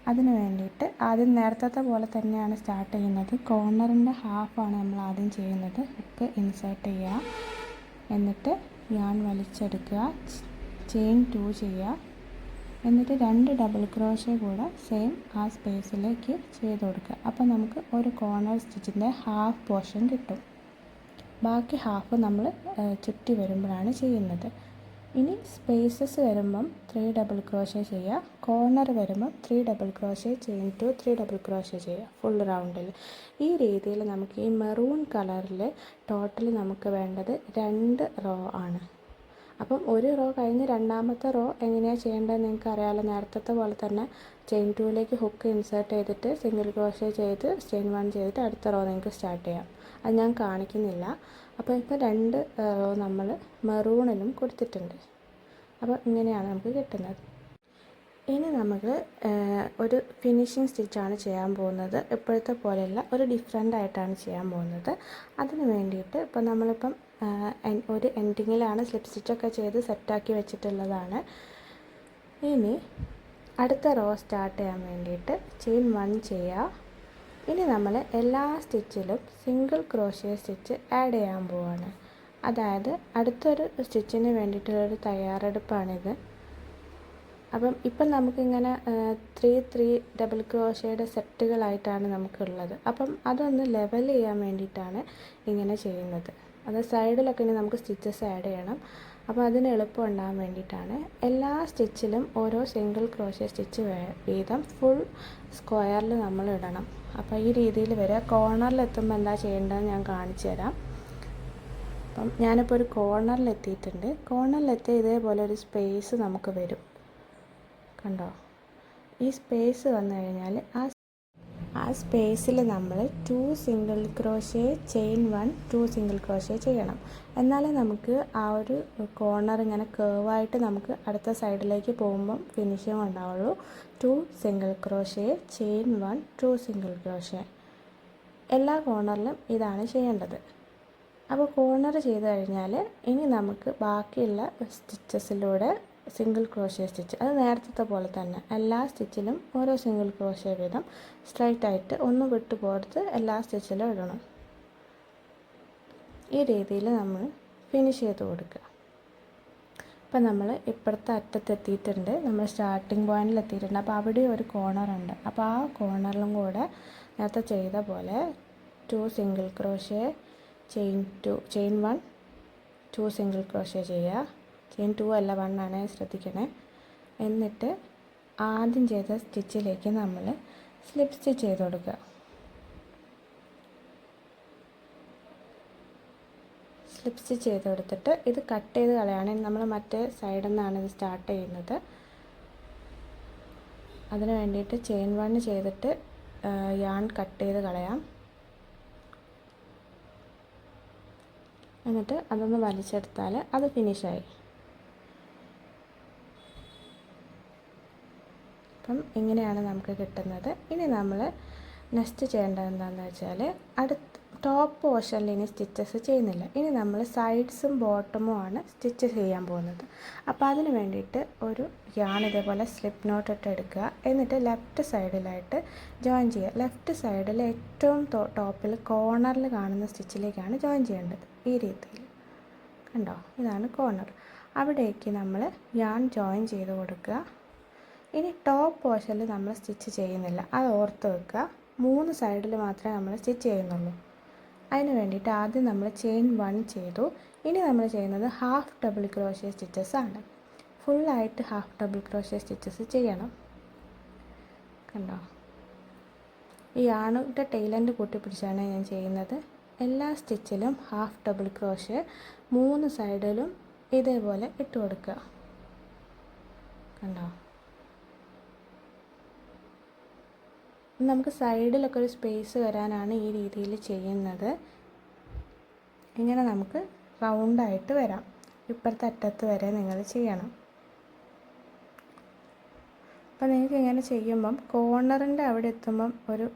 Speaker 1: അതിന് വേണ്ടിയിട്ട് ആദ്യം നേരത്തെ പോലെ തന്നെയാണ് സ്റ്റാർട്ട് ചെയ്യുന്നത്. കോർണറിൻ്റെ ഹാഫാണ് നമ്മൾ ആദ്യം ചെയ്യുന്നത്. ഹുക്ക് ഇൻസേർട്ട് ചെയ്യുക, എന്നിട്ട് യാൺ വലിച്ചെടുക്കുക, ചെയിൻ 2 ചെയ്യുക, എന്നിട്ട് 2 ഡബിൾ ക്രോഷ്യ കൂടെ സെയിം ആ സ്പേസിലേക്ക് ചെയ്ത് കൊടുക്കുക. അപ്പോൾ നമുക്ക് ഒരു കോർണർ സ്റ്റിച്ചിൻ്റെ ഹാഫ് പോർഷൻ കിട്ടും. ബാക്കി ഹാഫ് നമ്മൾ ചുറ്റി വരുമ്പോഴാണ് ചെയ്യുന്നത്. ഇനി സ്പേസസ് വരുമ്പം 3 ഡബിൾ ക്രോഷ്യ ചെയ്യുക. കോർണർ വരുമ്പം 3 double crochet, chain 2 3 double crochet ചെയ്യുക ഫുൾ റൗണ്ടിൽ. ഈ രീതിയിൽ നമുക്ക് ഈ മെറൂൺ കളറിൽ ടോട്ടൽ നമുക്ക് വേണ്ടത് 2 റോ ആണ്. അപ്പം ഒരു റോ കഴിഞ്ഞ് 2ാമത്തെ റോ എങ്ങനെയാണ് ചെയ്യേണ്ടതെന്ന് നിങ്ങൾക്ക് അറിയാമല്ലോ. നേരത്തെ പോലെ തന്നെ ചെയിൻ 2ലേക്ക് ഹുക്ക് ഇൻസേർട്ട് ചെയ്തിട്ട് സിംഗിൾ ക്രോഷ്യ ചെയ്ത് ചെയിൻ 1 ചെയ്തിട്ട് അടുത്ത റോ നിങ്ങൾക്ക് സ്റ്റാർട്ട് ചെയ്യാം. അത് ഞാൻ കാണിക്കുന്നില്ല. അപ്പോൾ ഇപ്പോൾ 2 റോ നമ്മൾ മെറൂണിലും കൊടുത്തിട്ടുണ്ട്. അപ്പോൾ ഇങ്ങനെയാണ് നമുക്ക് കിട്ടുന്നത്. ഇനി നമുക്ക് ഒരു ഫിനിഷിങ് സ്റ്റിച്ചാണ് ചെയ്യാൻ പോകുന്നത്. ഇപ്പോഴത്തെ പോലെയല്ല, ഒരു ഡിഫറെൻ്റ് ആയിട്ടാണ് ചെയ്യാൻ പോകുന്നത്. അതിന് വേണ്ടിയിട്ട് ഇപ്പോൾ നമ്മളിപ്പം ഒരു എൻഡിങ്ങിലാണ് സ്ലിപ്പ് സ്റ്റിച്ചൊക്കെ ചെയ്ത് സെറ്റാക്കി വെച്ചിട്ടുള്ളതാണ്. ഇനി അടുത്ത റോ സ്റ്റാർട്ട് ചെയ്യാൻ വേണ്ടിയിട്ട് ചെയിൻ 1 ചെയ്യുക. ഇനി നമ്മൾ എല്ലാ സ്റ്റിച്ചിലും സിംഗിൾ ക്രോഷ്യ സ്റ്റിച്ച് ആഡ് ചെയ്യാൻ പോവാണ്. അതായത് അടുത്തൊരു സ്റ്റിച്ചിന് വേണ്ടിയിട്ടുള്ളൊരു തയ്യാറെടുപ്പാണിത്. അപ്പം ഇപ്പം നമുക്കിങ്ങനെ 3 ഡബിൾ ക്രോഷ്യയുടെ സെറ്റുകളായിട്ടാണ് നമുക്കുള്ളത്. അപ്പം അതൊന്ന് ലെവൽ ചെയ്യാൻ വേണ്ടിയിട്ടാണ് ഇങ്ങനെ ചെയ്യുന്നത്. അത് സൈഡിലൊക്കെ ഇനി നമുക്ക് സ്റ്റിച്ചസ് ആഡ് ചെയ്യണം. അപ്പോൾ അതിന് എളുപ്പം ഉണ്ടാകാൻ വേണ്ടിയിട്ടാണ്. എല്ലാ സ്റ്റിച്ചിലും ഓരോ സിംഗിൾ ക്രോഷ്യ സ്റ്റിച്ച് വീതം ഫുൾ സ്ക്വയറിൽ നമ്മൾ ഇടണം. അപ്പോൾ ഈ രീതിയിൽ വരിക. കോർണറിലെത്തുമ്പോൾ എന്താ ചെയ്യേണ്ടതെന്ന് ഞാൻ കാണിച്ചു തരാം. അപ്പം ഞാനിപ്പോൾ ഒരു കോർണറിലെത്തിയിട്ടുണ്ട്. കോർണറിലെത്തി ഇതേപോലെ ഒരു സ്പേസ് നമുക്ക് വരും. കണ്ടോ? ഈ സ്പേസ് വന്നു കഴിഞ്ഞാൽ ആ സ്പേസിൽ നമ്മൾ 2 single crochet, chain 1 2 single crochet ചെയ്യണം. എന്നാലേ നമുക്ക് ആ ഒരു കോർണർ ഇങ്ങനെ കേർവായിട്ട് നമുക്ക് അടുത്ത സൈഡിലേക്ക് പോകുമ്പം ഫിനിഷിങ് ഉണ്ടാവുള്ളൂ. 2 single crochet, chain 1 2 single crochet. എല്ലാ കോർണറിലും ഇതാണ് ചെയ്യേണ്ടത്. അപ്പോൾ കോർണർ ചെയ്ത് കഴിഞ്ഞാൽ ഇനി നമുക്ക് ബാക്കിയുള്ള സ്റ്റിച്ചസിലൂടെ സിംഗിൾ ക്രോഷ്യ സ്റ്റിച്ച്, അത് നേരത്തെ പോലെ തന്നെ എല്ലാ സ്റ്റിച്ചിലും ഓരോ സിംഗിൾ ക്രോഷ്യ വീതം സ്ട്രൈറ്റ് ആയിട്ട് ഒന്ന് വിട്ടു പോർത്ത് എല്ലാ സ്റ്റിച്ചിലും ഇടണം. ഈ രീതിയിൽ നമ്മൾ ഫിനിഷ് ചെയ്ത് കൊടുക്കുക. ഇപ്പം നമ്മൾ ഇപ്പുറത്തെ അറ്റത്തെത്തിയിട്ടുണ്ട്. നമ്മൾ സ്റ്റാർട്ടിങ് പോയിന്റിൽ എത്തിയിട്ടുണ്ട്. അപ്പോൾ അവിടെ ഒരു കോർണറുണ്ട്. അപ്പോൾ ആ കോർണറിലും കൂടെ നേരത്തെ ചെയ്ത പോലെ 2 single crochet, chain 1 2 single crochet ചെയ്യുക. ചെയിൻ 2 അല്ല 1 ആണ്, ശ്രദ്ധിക്കണേ. എന്നിട്ട് ആദ്യം ചെയ്ത സ്റ്റിച്ചിലേക്ക് നമ്മൾ സ്ലിപ്പ് സ്റ്റിച്ച് ചെയ്ത് കൊടുക്കുക. സ്ലിപ്പ് സ്റ്റിച്ച് ചെയ്ത് കൊടുത്തിട്ട് ഇത് കട്ട് ചെയ്ത് കളയാണ്. നമ്മൾ മറ്റേ സൈഡിൽ നിന്നാണ് ഇത് സ്റ്റാർട്ട് ചെയ്യുന്നത്. അതിന് വേണ്ടിയിട്ട് ചെയിൻ 1 ചെയ്തിട്ട് യാൺ കട്ട് ചെയ്ത് കളയാം. എന്നിട്ട് അതൊന്ന് വലിച്ചെടുത്താൽ അത് ഫിനിഷായി. അപ്പം ഇങ്ങനെയാണ് നമുക്ക് കിട്ടുന്നത്. ഇനി നമ്മൾ നെക്സ്റ്റ് ചെയ്യേണ്ടത് എന്താണെന്ന് വെച്ചാൽ ടോപ്പ് പോർഷനിൽ ഇനി സ്റ്റിച്ചസ് ചെയ്യുന്നില്ല. ഇനി നമ്മൾ സൈഡ്സും ബോട്ടമും ആണ് സ്റ്റിച്ച് ചെയ്യാൻ പോകുന്നത്. അപ്പോൾ അതിന് വേണ്ടിയിട്ട് ഒരു യാൺ ഇതേപോലെ സ്ലിപ്പ് നോട്ട് ഇട്ട് എടുക്കുക. എന്നിട്ട് ലെഫ്റ്റ് സൈഡിലായിട്ട് ജോയിൻ ചെയ്യുക. ലെഫ്റ്റ് സൈഡിൽ ഏറ്റവും ടോപ്പിൽ കോർണറിൽ കാണുന്ന സ്റ്റിച്ചിലേക്കാണ് ജോയിൻ ചെയ്യേണ്ടത്. ഈ രീതിയിൽ കണ്ടോ, ഇതാണ് കോർണർ. അവിടേക്ക് നമ്മൾ യാൺ ജോയിൻ ചെയ്ത് കൊടുക്കുക. ഇനി ടോപ്പ് പോർഷനിൽ നമ്മൾ സ്റ്റിച്ച് ചെയ്യുന്നില്ല, അത് ഓർത്ത് വെക്കുക. 3 സൈഡിൽ മാത്രമേ നമ്മൾ സ്റ്റിച്ച് ചെയ്യുന്നുള്ളൂ. അതിന് വേണ്ടിയിട്ട് ആദ്യം നമ്മൾ ചെയിൻ 1 ചെയ്തു. ഇനി നമ്മൾ ചെയ്യുന്നത് ഹാഫ് ഡബിൾ ക്രോഷ്യ സ്റ്റിച്ചസ് ആണ്. ഫുള്ളായിട്ട് ഹാഫ് ഡബിൾ ക്രോഷ്യ സ്റ്റിച്ചസ് ചെയ്യണം. കണ്ടോ, ഈ യാണിൻ്റെ ടൈലൻഡ് കൂട്ടി പിടിച്ചാണ് ഞാൻ ചെയ്യുന്നത്. എല്ലാ സ്റ്റിച്ചിലും ഹാഫ് ഡബിൾ ക്രോഷ്യ 3 സൈഡിലും ഇതേപോലെ ഇട്ട് കൊടുക്കുക. കണ്ടോ, നമുക്ക് സൈഡിലൊക്കെ ഒരു സ്പേസ് വരാനാണ് ഈ രീതിയിൽ ചെയ്യുന്നത്. ഇങ്ങനെ നമുക്ക് റൗണ്ടായിട്ട് വരാം. ഇപ്പുറത്തെ അറ്റത്ത് വരെ നിങ്ങൾ ചെയ്യണം. അപ്പോൾ നിങ്ങൾക്ക് ഇങ്ങനെ ചെയ്യുമ്പം കോർണറിൻ്റെ അവിടെ എത്തുമ്പം ഒരു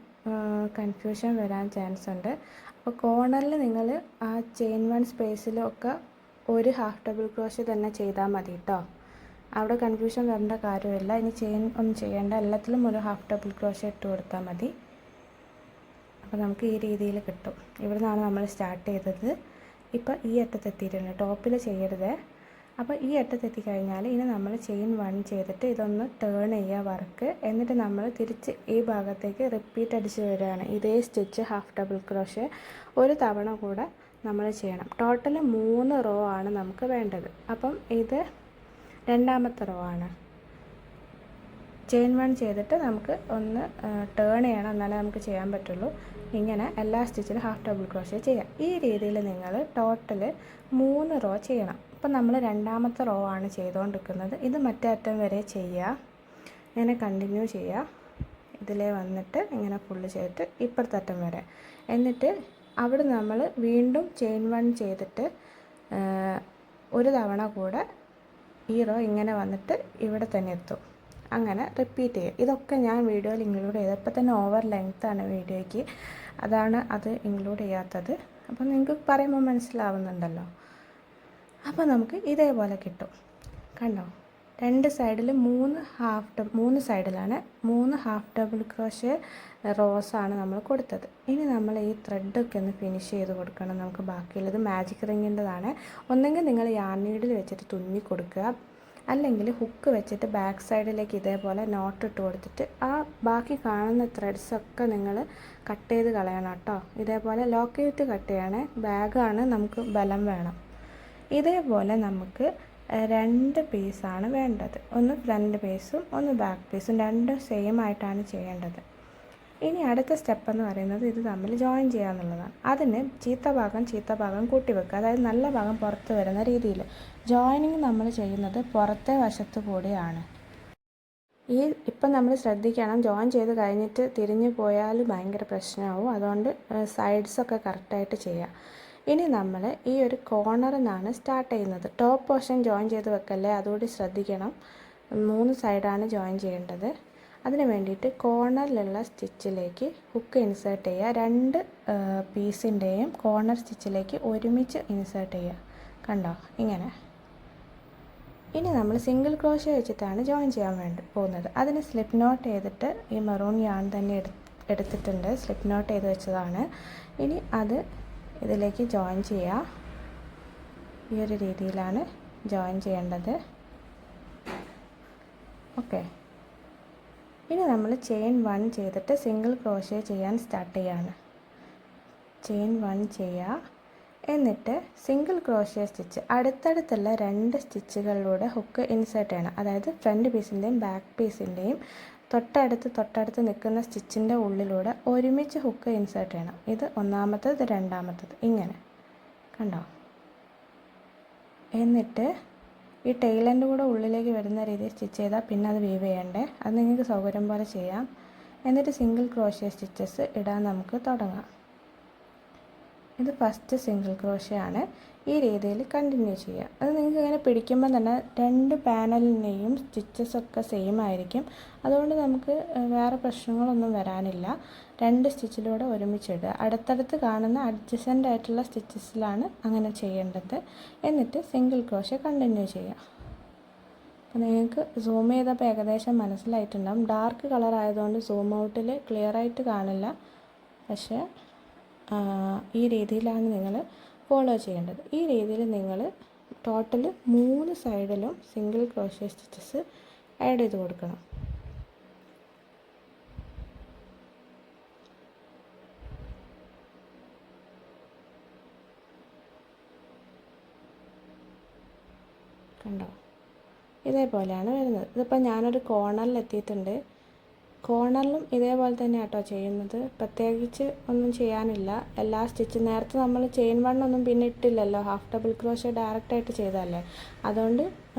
Speaker 1: കൺഫ്യൂഷൻ വരാൻ ചാൻസ് ഉണ്ട്. അപ്പോൾ കോർണറിൽ നിങ്ങൾ ആ ചെയിൻ 1 സ്പേസിലൊക്കെ ഒരു ഹാഫ് ഡബിൾ ക്രോഷ്യ തന്നെ ചെയ്താൽ മതി കേട്ടോ. അവിടെ കൺഫ്യൂഷൻ വരേണ്ട കാര്യമില്ല. ഇനി ചെയിൻ ഒന്നും ചെയ്യേണ്ട, എല്ലാത്തിലും ഒരു ഹാഫ് ഡബിൾ ക്രോഷ്യ ഇട്ട് കൊടുത്താൽ മതി. അപ്പോൾ നമുക്ക് ഈ രീതിയിൽ കിട്ടും. ഇവിടെ നിന്നാണ് നമ്മൾ സ്റ്റാർട്ട് ചെയ്തത്. ഇപ്പോൾ ഈ അറ്റത്തെത്തിയിട്ടുണ്ട്, ടോപ്പിൽ ചെയ്യരുത്. അപ്പോൾ ഈ അറ്റത്തെത്തിക്കഴിഞ്ഞാൽ ഇനി നമ്മൾ ചെയിൻ 1 ചെയ്തിട്ട് ഇതൊന്ന് ടേൺ ചെയ്യുക വർക്ക്. എന്നിട്ട് നമ്മൾ തിരിച്ച് ഈ ഭാഗത്തേക്ക് റിപ്പീറ്റ് അടിച്ച് വരികയാണ്. ഇതേ സ്റ്റിച്ച് ഹാഫ് ഡബിൾ ക്രോഷ്യ ഒരു തവണ കൂടെ നമ്മൾ ചെയ്യണം. ടോട്ടൽ 3 റോ ആണ് നമുക്ക് വേണ്ടത്. അപ്പം ഇത് രണ്ടാമത്തെ റോ ആണ്. ചെയിൻ 1 ചെയ്തിട്ട് നമുക്ക് ഒന്ന് ടേൺ ചെയ്യണം, എന്നാലേ നമുക്ക് ചെയ്യാൻ പറ്റുള്ളൂ. ഇങ്ങനെ എല്ലാ സ്റ്റിച്ചിലും ഹാഫ് ഡബിൾ ക്രോഷ്യ ചെയ്യാം. ഈ രീതിയിൽ നിങ്ങൾ ടോട്ടൽ 3 റോ ചെയ്യണം. ഇപ്പം നമ്മൾ രണ്ടാമത്തെ റോ ആണ് ചെയ്തുകൊണ്ടിരിക്കുന്നത്. ഇത് മറ്റേ അറ്റം വരെ ചെയ്യുക. ഇങ്ങനെ കണ്ടിന്യൂ ചെയ്യുക. ഇതിലേ വന്നിട്ട് ഇങ്ങനെ ഫുള്ള് ചെയ്തിട്ട് ഇപ്പുറത്തെ അറ്റം വരെ. എന്നിട്ട് അവിടെ നമ്മൾ വീണ്ടും ചെയിൻ 1 ചെയ്തിട്ട് ഒരു തവണ കൂടെ ഈ റോ ഇങ്ങനെ വന്നിട്ട് ഇവിടെ തന്നെ എത്തും. അങ്ങനെ റിപ്പീറ്റ് ചെയ്യുക. ഇതൊക്കെ ഞാൻ വീഡിയോയിൽ ഇൻക്ലൂഡ് ചെയ്തപ്പോൾ തന്നെ ഓവർ ലെങ്ത്താണ് വീഡിയോയ്ക്ക്, അതാണ് അത് ഇൻക്ലൂഡ് ചെയ്യാത്തത്. അപ്പോൾ നിങ്ങൾക്ക് പറയുമ്പോൾ മനസ്സിലാവുന്നുണ്ടല്ലോ. അപ്പോൾ നമുക്ക് ഇതേപോലെ കിട്ടും. കണ്ടോ, 2 സൈഡിൽ 3 സൈഡിലാണ് 3 ഹാഫ് ഡബിൾ ക്രോഷ്യ റോസാണ് നമ്മൾ കൊടുത്തത്. ഇനി നമ്മൾ ഈ ത്രെഡൊക്കെ ഒന്ന് ഫിനിഷ് ചെയ്ത് കൊടുക്കണം. നമുക്ക് ബാക്കിയുള്ളത് മാജിക് റിങ്ങിൻ്റെതാണ്. ഒന്നെങ്കിൽ നിങ്ങൾ യാൺ നീഡിൽ വെച്ചിട്ട് തുന്നി കൊടുക്കുക, അല്ലെങ്കിൽ ഹുക്ക് വെച്ചിട്ട് ബാക്ക് സൈഡിലേക്ക് ഇതേപോലെ നോട്ട് ഇട്ട് കൊടുത്തിട്ട് ആ ബാക്കി കാണുന്ന ത്രെഡ്സൊക്കെ നിങ്ങൾ കട്ട് ചെയ്ത് കളയണം കേട്ടോ. ഇതേപോലെ ലോക്ക് ചെയ്തിട്ട് കട്ട് ചെയ്യണേ. ബാഗാണ്, നമുക്ക് ബലം വേണം. ഇതേപോലെ നമുക്ക് 2 പീസാണ് വേണ്ടത്. ഒന്ന് ഫ്രണ്ട് പീസും ഒന്ന് ബാക്ക് പീസും, രണ്ടും സെയിം ആയിട്ടാണ് ചെയ്യേണ്ടത്. ഇനി അടുത്ത സ്റ്റെപ്പ് എന്ന് പറയുന്നത് ഇത് തമ്മിൽ ജോയിൻ ചെയ്യുക എന്നുള്ളതാണ്. അതിന് ചീത്ത ഭാഗം കൂട്ടി വെക്കുക. അതായത് നല്ല ഭാഗം പുറത്ത് വരുന്ന രീതിയിൽ. ജോയിനിങ് നമ്മൾ ചെയ്യുന്നത് പുറത്തെ വശത്ത് കൂടിയാണ്. ഇപ്പം നമ്മൾ ശ്രദ്ധിക്കണം, ജോയിൻ ചെയ്ത് കഴിഞ്ഞിട്ട് തിരിഞ്ഞു പോയാൽ ഭയങ്കര പ്രശ്നമാവും. അതുകൊണ്ട് സൈഡ്സൊക്കെ കറക്റ്റായിട്ട് ചെയ്യുക. ഇനി നമ്മൾ ഈ ഒരു കോർണറിൽ നിന്നാണ് സ്റ്റാർട്ട് ചെയ്യുന്നത്. ടോപ്പ് പോർഷൻ ജോയിൻ ചെയ്ത് വെക്കല്ലേ, അതുകൂടി ശ്രദ്ധിക്കണം. 3 സൈഡാണ് ജോയിൻ ചെയ്യേണ്ടത്. അതിന് വേണ്ടിയിട്ട് കോർണറിലുള്ള സ്റ്റിച്ചിലേക്ക് ഹുക്ക് ഇൻസേർട്ട് ചെയ്യുക. 2 പീസിൻ്റെയും കോർണർ സ്റ്റിച്ചിലേക്ക് ഒരുമിച്ച് ഇൻസേർട്ട് ചെയ്യുക. കണ്ടോ, ഇങ്ങനെ. ഇനി നമ്മൾ സിംഗിൾ ക്രോഷ്യ വെച്ചിട്ടാണ് ജോയിൻ ചെയ്യാൻ പോകുന്നത്. അതിന് സ്ലിപ്പ് നോട്ട് ചെയ്തിട്ട് ഈ മെറൂൺ യാൺ തന്നെ എടുത്തിട്ടുണ്ട്, സ്ലിപ്പ് നോട്ട് ചെയ്ത് വെച്ചതാണ്. ഇനി അത് ഇതിലേക്ക് ജോയിൻ ചെയ്യുക. ഈ ഒരു രീതിയിലാണ് ജോയിൻ ചെയ്യേണ്ടത്. ഓക്കെ. ഇനി നമ്മൾ ചെയിൻ 1 ചെയ്തിട്ട് സിംഗിൾ ക്രോഷ്യ ചെയ്യാൻ സ്റ്റാർട്ട് ചെയ്യാണ്. ചെയിൻ 1 ചെയ്യുക. എന്നിട്ട് സിംഗിൾ ക്രോഷ്യ സ്റ്റിച്ച് അടുത്തടുത്തുള്ള 2 സ്റ്റിച്ചുകളിലൂടെ ഹുക്ക് ഇൻസേർട്ട് ചെയ്യണം. അതായത് ഫ്രണ്ട് പീസിൻ്റെയും ബാക്ക് പീസിൻ്റെയും തൊട്ടടുത്ത് നിൽക്കുന്ന സ്റ്റിച്ചിൻ്റെ ഉള്ളിലൂടെ ഒരുമിച്ച് ഹുക്ക് ഇൻസേർട്ട് ചെയ്യണം. ഇത് ഒന്നാമത്തത്, ഇത് രണ്ടാമത്തത്, ഇങ്ങനെ. കണ്ടോ. എന്നിട്ട് ഈ ടൈലൻഡ് കൂടെ ഉള്ളിലേക്ക് വരുന്ന രീതിയിൽ സ്റ്റിച്ച് ചെയ്താൽ പിന്നെ അത് വീവ് ചെയ്യണ്ടേ. അത് നിങ്ങൾക്ക് സൗകര്യം പോലെ ചെയ്യാം. എന്നിട്ട് സിംഗിൾ ക്രോഷ്യ സ്റ്റിച്ചസ് ഇടാൻ നമുക്ക് തുടങ്ങാം. ഇത് ഫസ്റ്റ് സിംഗിൾ ക്രോഷ്യ ആണ്. ഈ രീതിയിൽ കണ്ടിന്യൂ ചെയ്യുക. അത് നിങ്ങൾക്ക് ഇങ്ങനെ പിടിക്കുമ്പോൾ തന്നെ രണ്ട് പാനലിനെയും സ്റ്റിച്ചസൊക്കെ സെയിം ആയിരിക്കും. അതുകൊണ്ട് നമുക്ക് വേറെ പ്രശ്നങ്ങളൊന്നും വരാനില്ല. രണ്ട് സ്റ്റിച്ചിലൂടെ ഒരുമിച്ചിടുക. അടുത്തടുത്ത് കാണുന്ന അഡ്ജസൻ്റ് ആയിട്ടുള്ള സ്റ്റിച്ചസിലാണ് അങ്ങനെ ചെയ്യേണ്ടത്. എന്നിട്ട് സിംഗിൾ ക്രോഷ്യ കണ്ടിന്യൂ ചെയ്യുക. അപ്പോൾ നിങ്ങൾക്ക് സൂം ചെയ്തപ്പോൾ ഏകദേശം മനസ്സിലായിട്ടുണ്ടാകും. ഡാർക്ക് കളർ ആയതുകൊണ്ട് സൂം ഔട്ടിൽ ക്ലിയർ ആയിട്ട് കാണില്ല. പക്ഷേ ഈ രീതിയിലാണ് നിങ്ങൾ ഫോളോ ചെയ്യേണ്ടത്. ഈ രീതിയിൽ നിങ്ങൾ ടോട്ടൽ 3 സൈഡിലും സിംഗിൾ ക്രോഷ്യ സ്റ്റിച്ചസ് ആഡ് ചെയ്ത് കൊടുക്കണം. കണ്ടോ? ഇതേപോലെയാണ് വരുന്നത്. ഇതിപ്പോൾ ഞാനൊരു കോർണറിൽ എത്തിയിട്ടുണ്ട്. കോർണറിലും ഇതേപോലെ തന്നെ കേട്ടോ ചെയ്യുന്നത്. പ്രത്യേകിച്ച് ഒന്നും ചെയ്യാനില്ല. എല്ലാ സ്റ്റിച്ചും നേരത്തെ നമ്മൾ ചെയിൻ വണ്ണൊന്നും പിന്നെ ഇട്ടില്ലല്ലോ, ഹാഫ് ഡബിൾ ക്രോഷ്യ ഡയറക്റ്റായിട്ട് ചെയ്തതല്ലേ. അതുകൊണ്ട്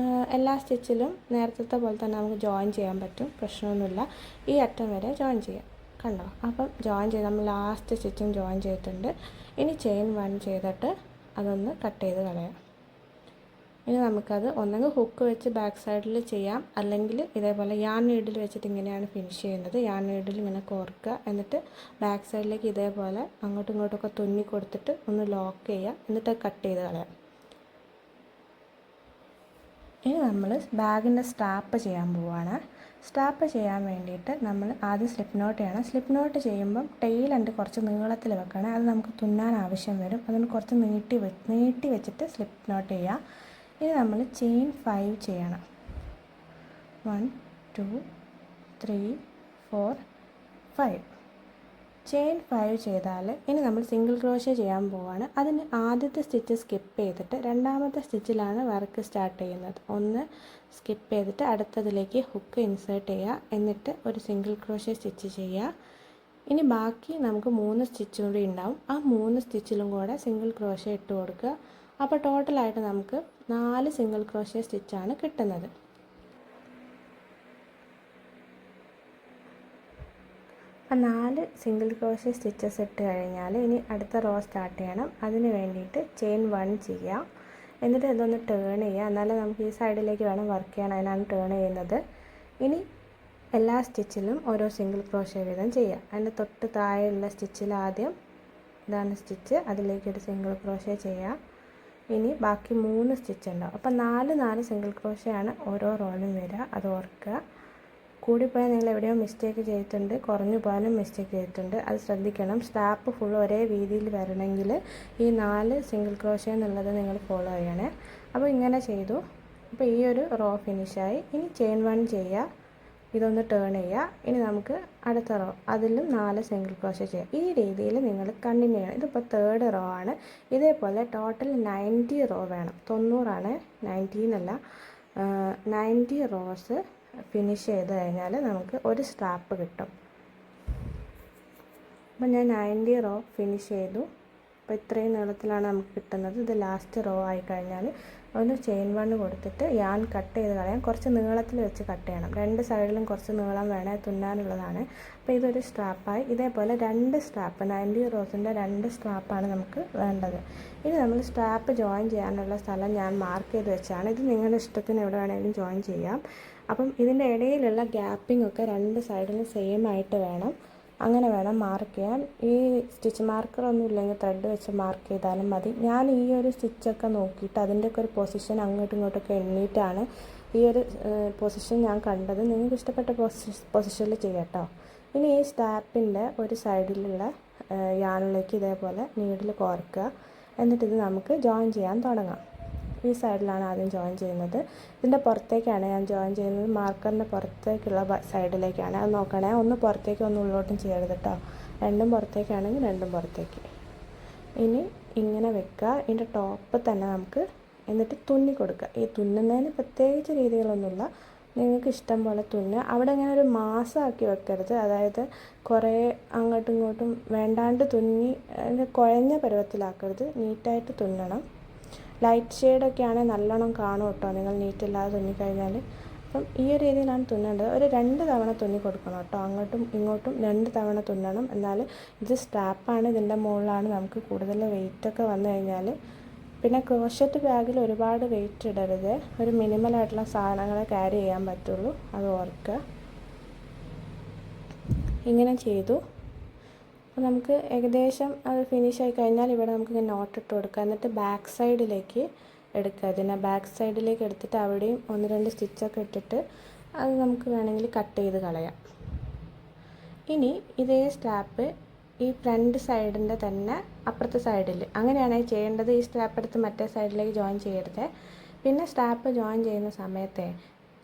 Speaker 1: എല്ലാ സ്റ്റിച്ചിലും നേരത്തെ പോലെ തന്നെ നമുക്ക് ജോയിൻ ചെയ്യാൻ പറ്റും. പ്രശ്നമൊന്നുമില്ല. ഈ അറ്റം വരെ ജോയിൻ ചെയ്യാം. കണ്ടോ? അപ്പം ജോയിൻ ചെയ്ത് നമ്മൾ ലാസ്റ്റ് സ്റ്റിച്ചും ജോയിൻ ചെയ്തിട്ടുണ്ട്. ഇനി ചെയിൻ 1 ചെയ്തിട്ട് അതൊന്ന് കട്ട് ചെയ്ത് കളയാം. ഇനി നമുക്കത് ഒന്നെങ്കിൽ ഹുക്ക് വെച്ച് ബാക്ക് സൈഡിൽ ചെയ്യാം, അല്ലെങ്കിൽ ഇതേപോലെ യാൺ നീഡിൽ വെച്ചിട്ട് ഇങ്ങനെയാണ് ഫിനിഷ് ചെയ്യുന്നത്. യാൺ നീഡിൽ ഇങ്ങനെ കോർക്കുക, എന്നിട്ട് ബാക്ക് സൈഡിലേക്ക് ഇതേപോലെ അങ്ങോട്ടും ഇങ്ങോട്ടൊക്കെ തുന്നി കൊടുത്തിട്ട് ഒന്ന് ലോക്ക് ചെയ്യുക, എന്നിട്ട് കട്ട് ചെയ്ത് കളയാം. ഇനി നമ്മൾ ബാഗിൻ്റെ സ്ട്രാപ്പ് ചെയ്യാൻ പോവുകയാണ്. സ്ട്രാപ്പ് ചെയ്യാൻ വേണ്ടിയിട്ട് നമ്മൾ ആദ്യം സ്ലിപ്പ് നോട്ട് ചെയ്യണം. സ്ലിപ്പ് നോട്ട് ചെയ്യുമ്പം ടെയിൽ ഉണ്ട് കുറച്ച് നീളത്തിൽ വെക്കണം. അത് നമുക്ക് തുന്നാൻ ആവശ്യം വരും. അതുകൊണ്ട് കുറച്ച് നീട്ടി വെച്ചിട്ട് സ്ലിപ്പ് നോട്ട് ചെയ്യുക. ഇനി നമ്മൾ ചെയിൻ 5 ചെയ്യണം. 1 2 3 4 5 ചെയിൻ 5 ചെയ്താൽ ഇനി നമ്മൾ സിംഗിൾ ക്രോഷ്യ ചെയ്യാൻ പോവുകയാണ്. അതിന് ആദ്യത്തെ സ്റ്റിച്ച് സ്കിപ്പ് ചെയ്തിട്ട് രണ്ടാമത്തെ സ്റ്റിച്ചിലാണ് വർക്ക് സ്റ്റാർട്ട് ചെയ്യുന്നത്. ഒന്ന് സ്കിപ്പ് ചെയ്തിട്ട് അടുത്തതിലേക്ക് ഹുക്ക് ഇൻസേർട്ട് ചെയ്യുക, എന്നിട്ട് ഒരു സിംഗിൾ ക്രോഷ്യ സ്റ്റിച്ച് ചെയ്യുക. ഇനി ബാക്കി നമുക്ക് 3 സ്റ്റിച്ചും കൂടി ഉണ്ടാവും. ആ 3 സ്റ്റിച്ചിലും കൂടെ സിംഗിൾ ക്രോഷ്യ ഇട്ട് കൊടുക്കുക. അപ്പോൾ ടോട്ടലായിട്ട് നമുക്ക് 4 സിംഗിൾ ക്രോഷ്യ സ്റ്റിച്ചാണ് കിട്ടുന്നത്. അപ്പോൾ 4 സിംഗിൾ ക്രോഷ്യ സ്റ്റിച്ചസ് ഇട്ട് കഴിഞ്ഞാൽ ഇനി അടുത്ത റോ സ്റ്റാർട്ട് ചെയ്യണം. അതിന് വേണ്ടിയിട്ട് ചെയിൻ 1 ചെയ്യുക, എന്നിട്ട് ഇതൊന്ന് ടേൺ ചെയ്യുക. എന്നാലും നമുക്ക് ഈ സൈഡിലേക്ക് വേണം വർക്ക് ചെയ്യാൻ, അതിനാണ് ടേൺ ചെയ്യുന്നത്. ഇനി എല്ലാ സ്റ്റിച്ചിലും ഓരോ സിംഗിൾ ക്രോഷ്യ വീതം ചെയ്യുക. അതിൻ്റെ തൊട്ട് താഴെയുള്ള സ്റ്റിച്ചിൽ ആദ്യം ഇതാണ് സ്റ്റിച്ച്, അതിലേക്ക് ഒരു സിംഗിൾ ക്രോഷ്യ ചെയ്യുക. ഇനി ബാക്കി 3 സ്റ്റിച്ച് ഉണ്ടാവും. അപ്പോൾ 4 സിംഗിൾ ക്രോഷ്യയാണ് ഓരോ റോയിലും വരിക. അത് ഓർക്കുക. കൂടിപ്പോയാൽ നിങ്ങൾ എവിടെയോ മിസ്റ്റേക്ക് ചെയ്തിട്ടുണ്ട്, കുറഞ്ഞു പോയാലും മിസ്റ്റേക്ക് ചെയ്തിട്ടുണ്ട്. അത് ശ്രദ്ധിക്കണം. സ്ട്രാപ്പ് ഫുൾ ഒരേ രീതിയിൽ വരണമെങ്കിൽ ഈ 4 സിംഗിൾ ക്രോഷ്യ എന്നുള്ളത് നിങ്ങൾ ഫോളോ ചെയ്യണേ. അപ്പോൾ ഇങ്ങനെ ചെയ്തു. അപ്പോൾ ഈ ഒരു റോ ഫിനിഷായി. ഇനി ചെയിൻ 1 ചെയ്യുക, ഇതൊന്ന് ടേൺ ചെയ്യുക. ഇനി നമുക്ക് അടുത്ത റോ, അതിലും 4 സിംഗിൾ ക്രോഷ്യ ചെയ്യുക. ഈ രീതിയിൽ നിങ്ങൾ കണ്ടിന്യൂ ചെയ്യണം. ഇതിപ്പോൾ 3rd റോ ആണ്. ഇതേപോലെ ടോട്ടൽ 90 റോ വേണം. 90 90 എന്നല്ല, 90 റോസ് ഫിനിഷ് ചെയ്ത് കഴിഞ്ഞാൽ നമുക്ക് ഒരു സ്ട്രാപ്പ് കിട്ടും. അപ്പോൾ ഞാൻ 90 റോ ഫിനിഷ് ചെയ്തു. അപ്പോൾ ഇത്രയും നീളത്തിലാണ് നമുക്ക് കിട്ടുന്നത്. ഇത് ലാസ്റ്റ് റോ ആയി കഴിഞ്ഞാൽ ഒന്ന് ചെയിൻ 1 കൊടുത്തിട്ട് യാൺ കട്ട് ചെയ്ത് കളയാം. കുറച്ച് നീളത്തിൽ വെച്ച് കട്ട് ചെയ്യണം. 2 സൈഡിലും കുറച്ച് നീളം വേണേൽ തുന്നാനുള്ളതാണ്. അപ്പോൾ ഇതൊരു സ്ട്രാപ്പായി. ഇതേപോലെ 2 സ്ട്രാപ്പ്, 90 റോസിൻ്റെ 2 സ്ട്രാപ്പാണ് നമുക്ക് വേണ്ടത്. ഇനി നമ്മൾ സ്ട്രാപ്പ് ജോയിൻ ചെയ്യാനുള്ള സ്ഥലം ഞാൻ മാർക്ക് ചെയ്ത് വെച്ചാണ്. ഇത് നിങ്ങളുടെ ഇഷ്ടത്തിന് എവിടെ വേണമെങ്കിലും ജോയിൻ ചെയ്യാം. അപ്പം ഇതിൻ്റെ ഇടയിലുള്ള ഗ്യാപ്പിംഗ് ഒക്കെ 2 സൈഡിലും സെയിം ആയിട്ട് വേണം. അങ്ങനെ വേണം മാർക്ക് ചെയ്യാൻ. ഈ സ്റ്റിച്ച് മാർക്കറൊന്നും ഇല്ലെങ്കിൽ ത്രെഡ് വെച്ച് മാർക്ക് ചെയ്താലും മതി. ഞാൻ ഈ ഒരു സ്റ്റിച്ചൊക്കെ നോക്കിയിട്ട് അതിൻ്റെയൊക്കെ ഒരു പൊസിഷൻ അങ്ങോട്ടും ഇങ്ങോട്ടൊക്കെ എണ്ണിയിട്ടാണ് ഈ ഒരു പൊസിഷൻ ഞാൻ കണ്ടത്. നിങ്ങൾക്ക് ഇഷ്ടപ്പെട്ട പൊസിഷനിൽ ചെയ്യാം കേട്ടോ. ഇനി ഈ സ്റ്റാപ്പിൻ്റെ ഒരു സൈഡിലുള്ള യാണിലേക്ക് ഇതേപോലെ നീഡിൽ കോർക്കുക. എന്നിട്ടിത് നമുക്ക് ജോയിൻ ചെയ്യാൻ തുടങ്ങാം. ഈ സൈഡിലാണ് ആദ്യം ജോയിൻ ചെയ്യുന്നത്. ഇതിൻ്റെ പുറത്തേക്കാണ് ഞാൻ ജോയിൻ ചെയ്യുന്നത്. മാർക്കറിൻ്റെ പുറത്തേക്കുള്ള സൈഡിലേക്കാണ്. അത് നോക്കണേ, ഒന്ന് പുറത്തേക്ക് ഒന്ന് ഉള്ളോട്ടും ചെയ്യരുത് കേട്ടോ. രണ്ടും പുറത്തേക്കാണെങ്കിൽ രണ്ടും പുറത്തേക്ക്. ഇനി ഇങ്ങനെ വെക്കുക. ഇതിൻ്റെ ടോപ്പ് തന്നെ നമുക്ക് എന്നിട്ട് തുന്നി കൊടുക്കുക. ഈ തുന്നുന്നതിന് പ്രത്യേകിച്ച് രീതികളൊന്നുമില്ല, നിങ്ങൾക്ക് ഇഷ്ടം പോലെ തുന്നുക. അവിടെ ഇങ്ങനെ ഒരു മാസമാക്കി വെക്കരുത്. അതായത് കുറേ അങ്ങോട്ടും ഇങ്ങോട്ടും വേണ്ടാണ്ട് തുന്നി കുഴഞ്ഞ പരുവത്തിലാക്കരുത്. നീറ്റായിട്ട് തുന്നണം. ലൈറ്റ് ഷെയ്ഡൊക്കെ ആണെങ്കിൽ നല്ലോണം കാണും കേട്ടോ, നിങ്ങൾ നീറ്റില്ലാതെ തുന്നിക്കഴിഞ്ഞാൽ. അപ്പം ഈ ഒരു രീതിയിലാണ് തുന്നേണ്ടത്. ഒരു 2 തവണ തുന്നി കൊടുക്കണം കേട്ടോ, അങ്ങോട്ടും ഇങ്ങോട്ടും 2 തവണ തുന്നണം. എന്നാൽ ഇത് സ്ട്രാപ്പാണ്, ഇതിൻ്റെ മുകളിലാണ് നമുക്ക് കൂടുതൽ വെയിറ്റൊക്കെ വന്നു കഴിഞ്ഞാൽ. പിന്നെ ക്രോഷറ്റ് ബാഗിൽ ഒരുപാട് വെയിറ്റ് ഇടരുത്, ഒരു മിനിമലായിട്ടുള്ള സാധനങ്ങളെ ക്യാരി ചെയ്യാൻ പറ്റുള്ളൂ, അത് ഓർക്കുക. ഇങ്ങനെ ചെയ്തു. അപ്പോൾ നമുക്ക് ഏകദേശം അത് ഫിനിഷ് ആയി കഴിഞ്ഞാൽ ഇവിടെ നമുക്ക് ഇങ്ങനെ നോട്ടിട്ട് കൊടുക്കുക. എന്നിട്ട് ബാക്ക് സൈഡിലേക്ക് എടുക്കുക. ഇതിനെ ബാക്ക് സൈഡിലേക്ക് എടുത്തിട്ട് അവിടെയും 1-2 സ്റ്റിച്ചൊക്കെ ഇട്ടിട്ട് അത് നമുക്ക് വേണമെങ്കിൽ കട്ട് ചെയ്ത് കളയാം. ഇനി ഇതേ സ്ട്രാപ്പ് ഈ ഫ്രണ്ട് സൈഡിൻ്റെ തന്നെ അപ്പുറത്തെ സൈഡിൽ അങ്ങനെയാണ് ചെയ്യേണ്ടത്. ഈ സ്ട്രാപ്പ് എടുത്ത് മറ്റേ സൈഡിലേക്ക് ജോയിൻ ചെയ്യരുത്. പിന്നെ സ്ട്രാപ്പ് ജോയിൻ ചെയ്യുന്ന സമയത്തെ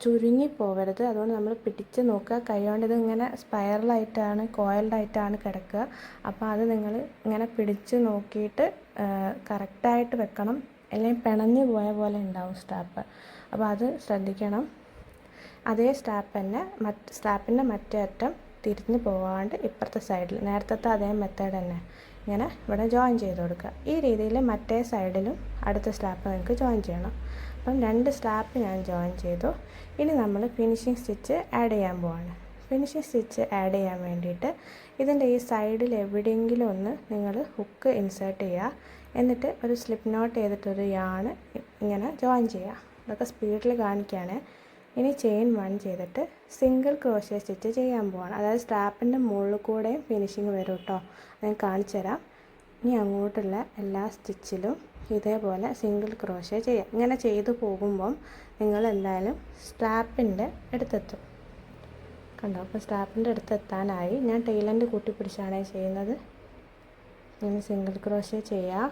Speaker 1: ചുരുങ്ങി പോകരുത്, അതുകൊണ്ട് നമ്മൾ പിടിച്ച് നോക്കുക. കൈകൊണ്ട് ഇത് ഇങ്ങനെ സ്പൈറലായിട്ടാണ്, കോയിൽഡായിട്ടാണ് കിടക്കുക. അപ്പോൾ അത് നിങ്ങൾ ഇങ്ങനെ പിടിച്ച് നോക്കിയിട്ട് കറക്റ്റായിട്ട് വെക്കണം, അല്ലെങ്കിൽ പിണഞ്ഞു പോയ പോലെ ഉണ്ടാവും സ്ട്രാപ്പ്. അപ്പോൾ അത് ശ്രദ്ധിക്കണം. അതേ സ്ട്രാപ്പ് തന്നെ സ്ട്രാപ്പിൻ്റെ മറ്റേ അറ്റം തിരിഞ്ഞ് പോകാണ്ട് ഇപ്പുറത്തെ സൈഡിൽ നേരത്തെ അതേ മെത്തേഡ് തന്നെ ഇങ്ങനെ ഇവിടെ ജോയിൻ ചെയ്ത് കൊടുക്കുക. ഈ രീതിയിൽ മറ്റേ സൈഡിലും അടുത്ത സ്ട്രാപ്പ് നിങ്ങൾക്ക് ജോയിൻ ചെയ്യണം. അപ്പം 2 സ്ട്രാപ്പ് ഞാൻ ജോയിൻ ചെയ്തു. ഇനി നമ്മൾ ഫിനിഷിങ് സ്റ്റിച്ച് ആഡ് ചെയ്യാൻ പോവാണ്. ഫിനിഷിങ് സ്റ്റിച്ച് ആഡ് ചെയ്യാൻ വേണ്ടിയിട്ട് ഇതിൻ്റെ ഈ സൈഡിൽ എവിടെയെങ്കിലും ഒന്ന് നിങ്ങൾ ഹുക്ക് ഇൻസേർട്ട് ചെയ്യുക. എന്നിട്ട് ഒരു സ്ലിപ്പ് നോട്ട് ചെയ്തിട്ടൊരു യാണ് ഇങ്ങനെ ജോയിൻ ചെയ്യുക. അതൊക്കെ സ്പീഡിൽ കാണിക്കുകയാണ്. ഇനി ചെയിൻ 1 ചെയ്തിട്ട് സിംഗിൾ ക്രോഷ്യ സ്റ്റിച്ച് ചെയ്യാൻ പോവാണ്. അതായത് സ്ട്രാപ്പിൻ്റെ മുകളിൽ കൂടെയും ഫിനിഷിങ് വരും കേട്ടോ, ഞാൻ കാണിച്ചു തരാം. ഇനി അങ്ങോട്ടുള്ള എല്ലാ സ്റ്റിച്ചിലും ഇതേപോലെ സിംഗിൾ ക്രോഷ്യ ചെയ്യാം. ഇങ്ങനെ ചെയ്തു പോകുമ്പം നിങ്ങൾ എന്തായാലും സ്ട്രാപ്പിൻ്റെ അടുത്തെത്തും. കണ്ടോ, അപ്പോൾ സ്ട്രാപ്പിൻ്റെ അടുത്തെത്താനായി ഞാൻ ടൈലൻ്റ് കൂട്ടിപ്പിടിച്ചാണ് ചെയ്യുന്നത്. ഇങ്ങനെ സിംഗിൾ ക്രോഷ്യ ചെയ്യുക.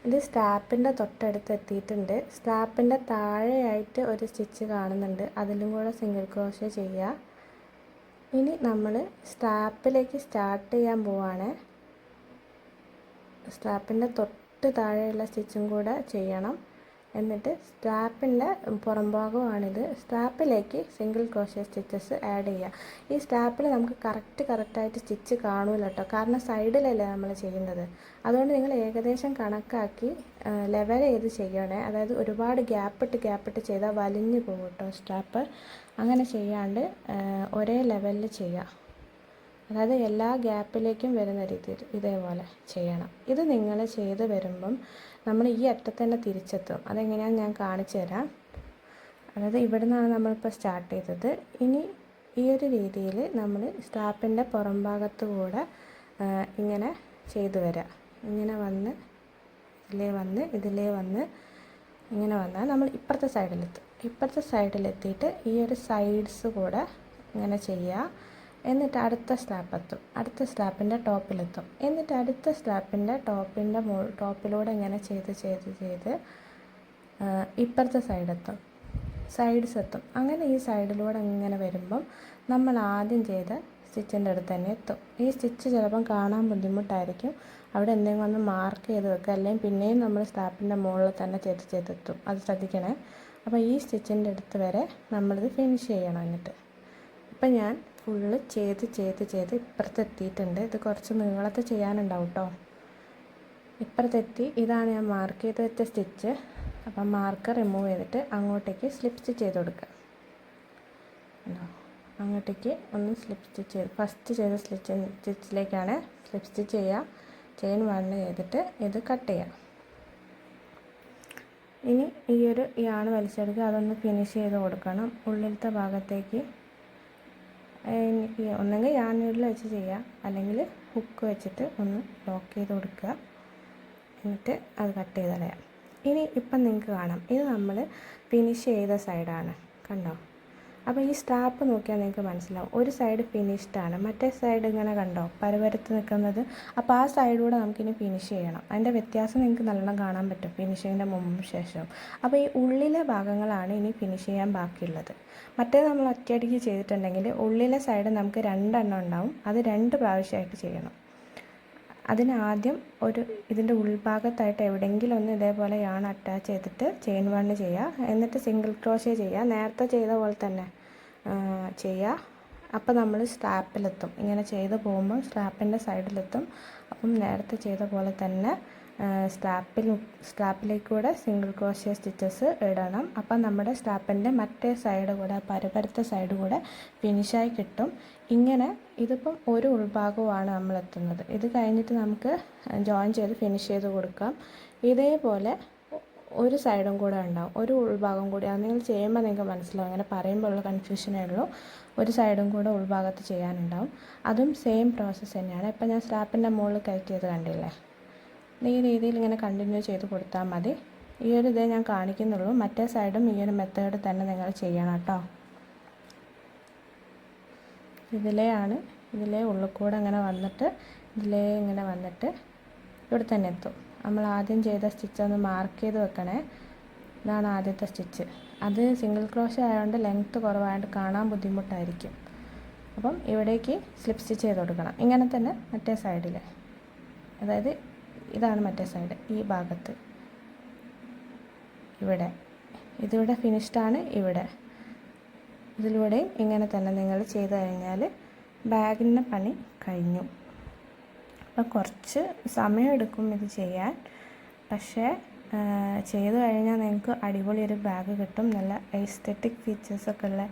Speaker 1: ഇത് സ്ട്രാപ്പിൻ്റെ തൊട്ടടുത്ത് എത്തിയിട്ടുണ്ട്. സ്ട്രാപ്പിൻ്റെ താഴെയായിട്ട് ഒരു സ്റ്റിച്ച് കാണുന്നുണ്ട്, അതിലും കൂടെ സിംഗിൾ ക്രോഷ്യ ചെയ്യുക. ഇനി നമ്മൾ സ്ട്രാപ്പിലേക്ക് സ്റ്റാർട്ട് ചെയ്യാൻ പോവാണ്. സ്ട്രാപ്പിൻ്റെ തൊട്ട് താഴെയുള്ള സ്റ്റിച്ചും കൂടെ ചെയ്യണം. എന്നിട്ട് സ്ട്രാപ്പിൻ്റെ പുറം ഭാഗമാണിത്. സ്ട്രാപ്പിലേക്ക് സിംഗിൾ ക്രോഷ്യ സ്റ്റിച്ചസ് ആഡ് ചെയ്യുക. ഈ സ്ട്രാപ്പിൽ നമുക്ക് കറക്റ്റായിട്ട് സ്റ്റിച്ച് കാണൂല കേട്ടോ, കാരണം സൈഡിലല്ലേ നമ്മൾ ചെയ്യുന്നത്. അതുകൊണ്ട് നിങ്ങൾ ഏകദേശം കണക്കാക്കി ലെവൽ ചെയ്ത് ചെയ്യണേ. അതായത് ഒരുപാട് ഗ്യാപ്പിട്ട് ചെയ്താൽ വലിഞ്ഞു പോകും കേട്ടോ സ്ട്രാപ്പ്. അങ്ങനെ ചെയ്യാണ്ട് ഒരേ ലെവലിൽ ചെയ്യുക. അതായത് എല്ലാ ഗ്യാപ്പിലേക്കും വരുന്ന രീതിയിൽ ഇതേപോലെ ചെയ്യണം. ഇത് നിങ്ങൾ ചെയ്ത് വരുമ്പം നമ്മൾ ഈ അറ്റത്ത് തന്നെ തിരിച്ചെത്തും. അതെങ്ങനെയാണെന്ന് ഞാൻ കാണിച്ചു തരാം. അതായത് ഇവിടെ നിന്നാണ് നമ്മളിപ്പോൾ സ്റ്റാർട്ട് ചെയ്തത്. ഇനി ഈ ഒരു രീതിയിൽ നമ്മൾ സ്ട്രാപ്പിൻ്റെ പുറം ഭാഗത്ത് കൂടെ ഇങ്ങനെ ചെയ്തു വരിക. ഇങ്ങനെ വന്ന് ഇതിലേ വന്ന് ഇങ്ങനെ വന്നാൽ നമ്മൾ ഇപ്പുറത്തെ സൈഡിലെത്തും. ഇപ്പുറത്തെ സൈഡിലെത്തിയിട്ട് ഈ ഒരു സൈഡ്സ് കൂടെ ഇങ്ങനെ ചെയ്യുക. എന്നിട്ട് അടുത്ത സ്ട്രാപ്പ് എത്തും, അടുത്ത സ്ട്രാപ്പിൻ്റെ ടോപ്പിലെത്തും. എന്നിട്ട് അടുത്ത സ്ട്രാപ്പിൻ്റെ ടോപ്പിലൂടെ ഇങ്ങനെ ചെയ്ത് ഇപ്പുറത്തെ സൈഡ്സ് എത്തും. അങ്ങനെ ഈ സൈഡിലൂടെ ഇങ്ങനെ വരുമ്പം നമ്മൾ ആദ്യം ചെയ്ത സ്റ്റിച്ചിൻ്റെ അടുത്ത് തന്നെ എത്തും. ഈ സ്റ്റിച്ച് ചിലപ്പം കാണാൻ ബുദ്ധിമുട്ടായിരിക്കും, അവിടെ എന്തെങ്കിലും ഒന്ന് മാർക്ക് ചെയ്ത് വെക്കുക, അല്ലെങ്കിൽ പിന്നെയും നമ്മൾ സ്ട്രാപ്പിൻ്റെ മുകളിൽ തന്നെ ചെയ്തെത്തും. അത് ശ്രദ്ധിക്കണേ. അപ്പോൾ ഈ സ്റ്റിച്ചിൻ്റെ അടുത്ത് വരെ നമ്മളിത് ഫിനിഷ് ചെയ്യണം. എന്നിട്ട് ഇപ്പം ഞാൻ ഫുള്ള് ചെയ്ത് ഇപ്പുറത്തെത്തിയിട്ടുണ്ട്. ഇത് കുറച്ച് നീളത്തിൽ ചെയ്യാനുണ്ടാവും കേട്ടോ. ഇപ്പുറത്തെത്തി. ഇതാണ് ഞാൻ മാർക്ക് ചെയ്ത് വെച്ച സ്റ്റിച്ച്. അപ്പം മാർക്കർ റിമൂവ് ചെയ്തിട്ട് അങ്ങോട്ടേക്ക് സ്ലിപ്പ് സ്റ്റിച്ച് ചെയ്ത് കൊടുക്കുക. അങ്ങോട്ടേക്ക് ഒന്ന് സ്ലിപ്പ് സ്റ്റിച്ച് ചെയ്ത് ഫസ്റ്റ് ചെയ്ത സ്റ്റിച്ചിലേക്കാണ് സ്ലിപ്പ് സ്റ്റിച്ച് ചെയ്യുക. ചെയിൻ 1 ചെയ്തിട്ട് ഇത് കട്ട് ചെയ്യാം. ഇനി ഈ ഒരു യാണ് വലിച്ചെടുക്കുക, അതൊന്ന് ഫിനിഷ് ചെയ്ത് കൊടുക്കണം. ഉള്ളിലത്തെ ഭാഗത്തേക്ക് ഒന്നെങ്കിൽ യാൺ നീഡിൽ വെച്ച് ചെയ്യാം, അല്ലെങ്കിൽ ഹുക്ക് വെച്ചിട്ട് ഒന്ന് ലോക്ക് ചെയ്ത് കൊടുക്കുക. എന്നിട്ട് അത് കട്ട് ചെയ്ത് കളയാം. ഇനി ഇപ്പം നിങ്ങൾക്ക് കാണാം, ഇത് നമ്മൾ ഫിനിഷ് ചെയ്ത സൈഡാണ്, കണ്ടോ. അപ്പോൾ ഈ സ്ട്രാപ്പ് നോക്കിയാൽ നിങ്ങൾക്ക് മനസ്സിലാവും, ഒരു സൈഡ് ഫിനിഷ്ഡാണ്, മറ്റേ സൈഡ് ഇങ്ങനെ കണ്ടോ പരുവരത്ത് നിൽക്കുന്നത്. അപ്പോൾ ആ സൈഡിലൂടെ നമുക്കിനി ഫിനിഷ് ചെയ്യണം. അതിൻ്റെ വ്യത്യാസം നിങ്ങൾക്ക് നല്ലോണം കാണാൻ പറ്റും ഫിനിഷിങ്ങിൻ്റെ മുമ്പും ശേഷവും. അപ്പോൾ ഈ ഉള്ളിലെ ഭാഗങ്ങളാണ് ഇനി ഫിനിഷ് ചെയ്യാൻ ബാക്കിയുള്ളത്. മറ്റേ നമ്മൾ ഒറ്റയടിക്ക് ചെയ്തിട്ടുണ്ടെങ്കിൽ ഉള്ളിലെ സൈഡ് നമുക്ക് 2 എണ്ണം ഉണ്ടാവും, അത് 2 പ്രാവശ്യമായിട്ട് ചെയ്യണം. അതിന് ആദ്യം ഇതിൻ്റെ ഉൾഭാഗത്തായിട്ട് എവിടെയെങ്കിലും ഒന്ന് ഇതേപോലെ യാണ് അറ്റാച്ച് ചെയ്തിട്ട് ചെയിൻ 1 ചെയ്യുക. എന്നിട്ട് സിംഗിൾ ക്രോഷ്യ ചെയ്യുക, നേരത്തെ ചെയ്ത പോലെ തന്നെ ചെയ്യുക. അപ്പോൾ നമ്മൾ സ്ട്രാപ്പിലെത്തും. ഇങ്ങനെ ചെയ്ത് പോകുമ്പോൾ സ്ട്രാപ്പിൻ്റെ സൈഡിലെത്തും. അപ്പം നേരത്തെ ചെയ്ത പോലെ തന്നെ സ്ട്രാപ്പിലേക്കൂടെ സിംഗിൾ ക്രോഷ്യ സ്റ്റിച്ചസ് ഇടണം. അപ്പം നമ്മുടെ സ്ട്രാപ്പിൻ്റെ മറ്റേ സൈഡ് കൂടെ പരുപരുത്ത സൈഡ് കൂടെ ഫിനിഷായി കിട്ടും. ഇങ്ങനെ ഇതിപ്പം ഒരു ഉൾഭാഗമാണ് നമ്മൾ എത്തുന്നത്. ഇത് കഴിഞ്ഞിട്ട് നമുക്ക് ജോയിൻ ചെയ്ത് ഫിനിഷ് ചെയ്ത് കൊടുക്കാം. ഇതേപോലെ ഒരു സൈഡും കൂടെ ഉണ്ടാവും, ഒരു ഉൾഭാഗം കൂടി. അത് നിങ്ങൾ ചെയ്യുമ്പോൾ നിങ്ങൾക്ക് മനസ്സിലാവും. അങ്ങനെ പറയുമ്പോൾ ഉള്ള കൺഫ്യൂഷനേ ഉള്ളൂ. ഒരു സൈഡും കൂടെ ഉൾഭാഗത്ത് ചെയ്യാനുണ്ടാവും. അതും സെയിം പ്രോസസ്സ് തന്നെയാണ്. ഇപ്പം ഞാൻ സ്ട്രാപ്പിൻ്റെ മുകളിൽ കയറ്റിയത് കണ്ടില്ലേ? ഈ രീതിയിൽ ഇങ്ങനെ കണ്ടിന്യൂ ചെയ്ത് കൊടുത്താൽ മതി. ഈ ഒരു ഇതേ ഞാൻ കാണിക്കുന്നുള്ളൂ. മറ്റേ സൈഡും ഈ ഒരു മെത്തേഡ് തന്നെ നിങ്ങൾ ചെയ്യണം കേട്ടോ. ഇതിലേ ഉള്ളിൽ കൂടെ അങ്ങനെ വന്നിട്ട് ഇങ്ങനെ വന്നിട്ട് ഇവിടെ തന്നെ എത്തും. നമ്മൾ ആദ്യം ചെയ്ത സ്റ്റിച്ച് ഒന്ന് മാർക്ക് ചെയ്ത് വെക്കണേ. ഇതാണ് ആദ്യത്തെ സ്റ്റിച്ച്. അത് സിംഗിൾ ക്രോഷ്യ ആയതുകൊണ്ട് ലെങ്ത്ത് കുറവായതുകൊണ്ട് കാണാൻ ബുദ്ധിമുട്ടായിരിക്കും. അപ്പം ഇവിടേക്ക് സ്ലിപ്പ് സ്റ്റിച്ച് ചെയ്ത് കൊടുക്കണം. ഇങ്ങനെ തന്നെ മറ്റേ സൈഡിൽ, അതായത് ഇതാണ് മറ്റേ സൈഡ്, ഈ ഭാഗത്ത് ഇതിവിടെ ഫിനിഷ്ഡാണ്. ഇതിലൂടെയും ഇങ്ങനെ തന്നെ നിങ്ങൾ ചെയ്ത് കഴിഞ്ഞാൽ ബാഗിൻ്റെ പണി കഴിഞ്ഞു. അപ്പോൾ കുറച്ച് സമയമെടുക്കും ഇത് ചെയ്യാൻ, പക്ഷേ ചെയ്ത് കഴിഞ്ഞാൽ നിങ്ങൾക്ക് അടിപൊളി ഒരു ബാഗ് കിട്ടും. നല്ല എസ്തെറ്റിക് ഫീച്ചേഴ്സൊക്കെ ഉള്ള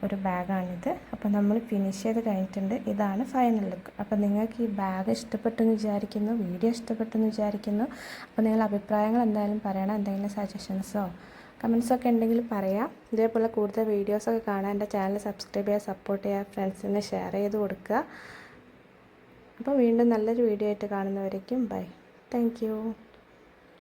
Speaker 1: ഒരു ബാഗാണിത്. അപ്പോൾ നമ്മൾ ഫിനിഷ് ചെയ്ത് കഴിഞ്ഞിട്ടുണ്ട്. ഇതാണ് ഫൈനൽ ലുക്ക്. അപ്പോൾ നിങ്ങൾക്ക് ഈ ബാഗ് ഇഷ്ടപ്പെട്ടെന്ന് വിചാരിക്കുന്നു, വീഡിയോ ഇഷ്ടപ്പെട്ടെന്ന് വിചാരിക്കുന്നു. അപ്പോൾ നിങ്ങളുടെ അഭിപ്രായങ്ങൾ എന്തായാലും പറയണം. എന്തെങ്കിലും സജഷൻസോ കമൻസൊക്കെ ഉണ്ടെങ്കിൽ പറയാം. ഇതേപോലെ കൂടുതൽ വീഡിയോസൊക്കെ കാണാൻ എൻ്റെ ചാനൽ സബ്സ്ക്രൈബ് ചെയ്യുക, സപ്പോർട്ട് ചെയ്യുക, ഫ്രണ്ട്സിന് ഷെയർ ചെയ്ത് കൊടുക്കുക. അപ്പോൾ വീണ്ടും നല്ലൊരു വീഡിയോ ആയിട്ട് കാണുന്നവരേക്കും ബൈ. Thank you.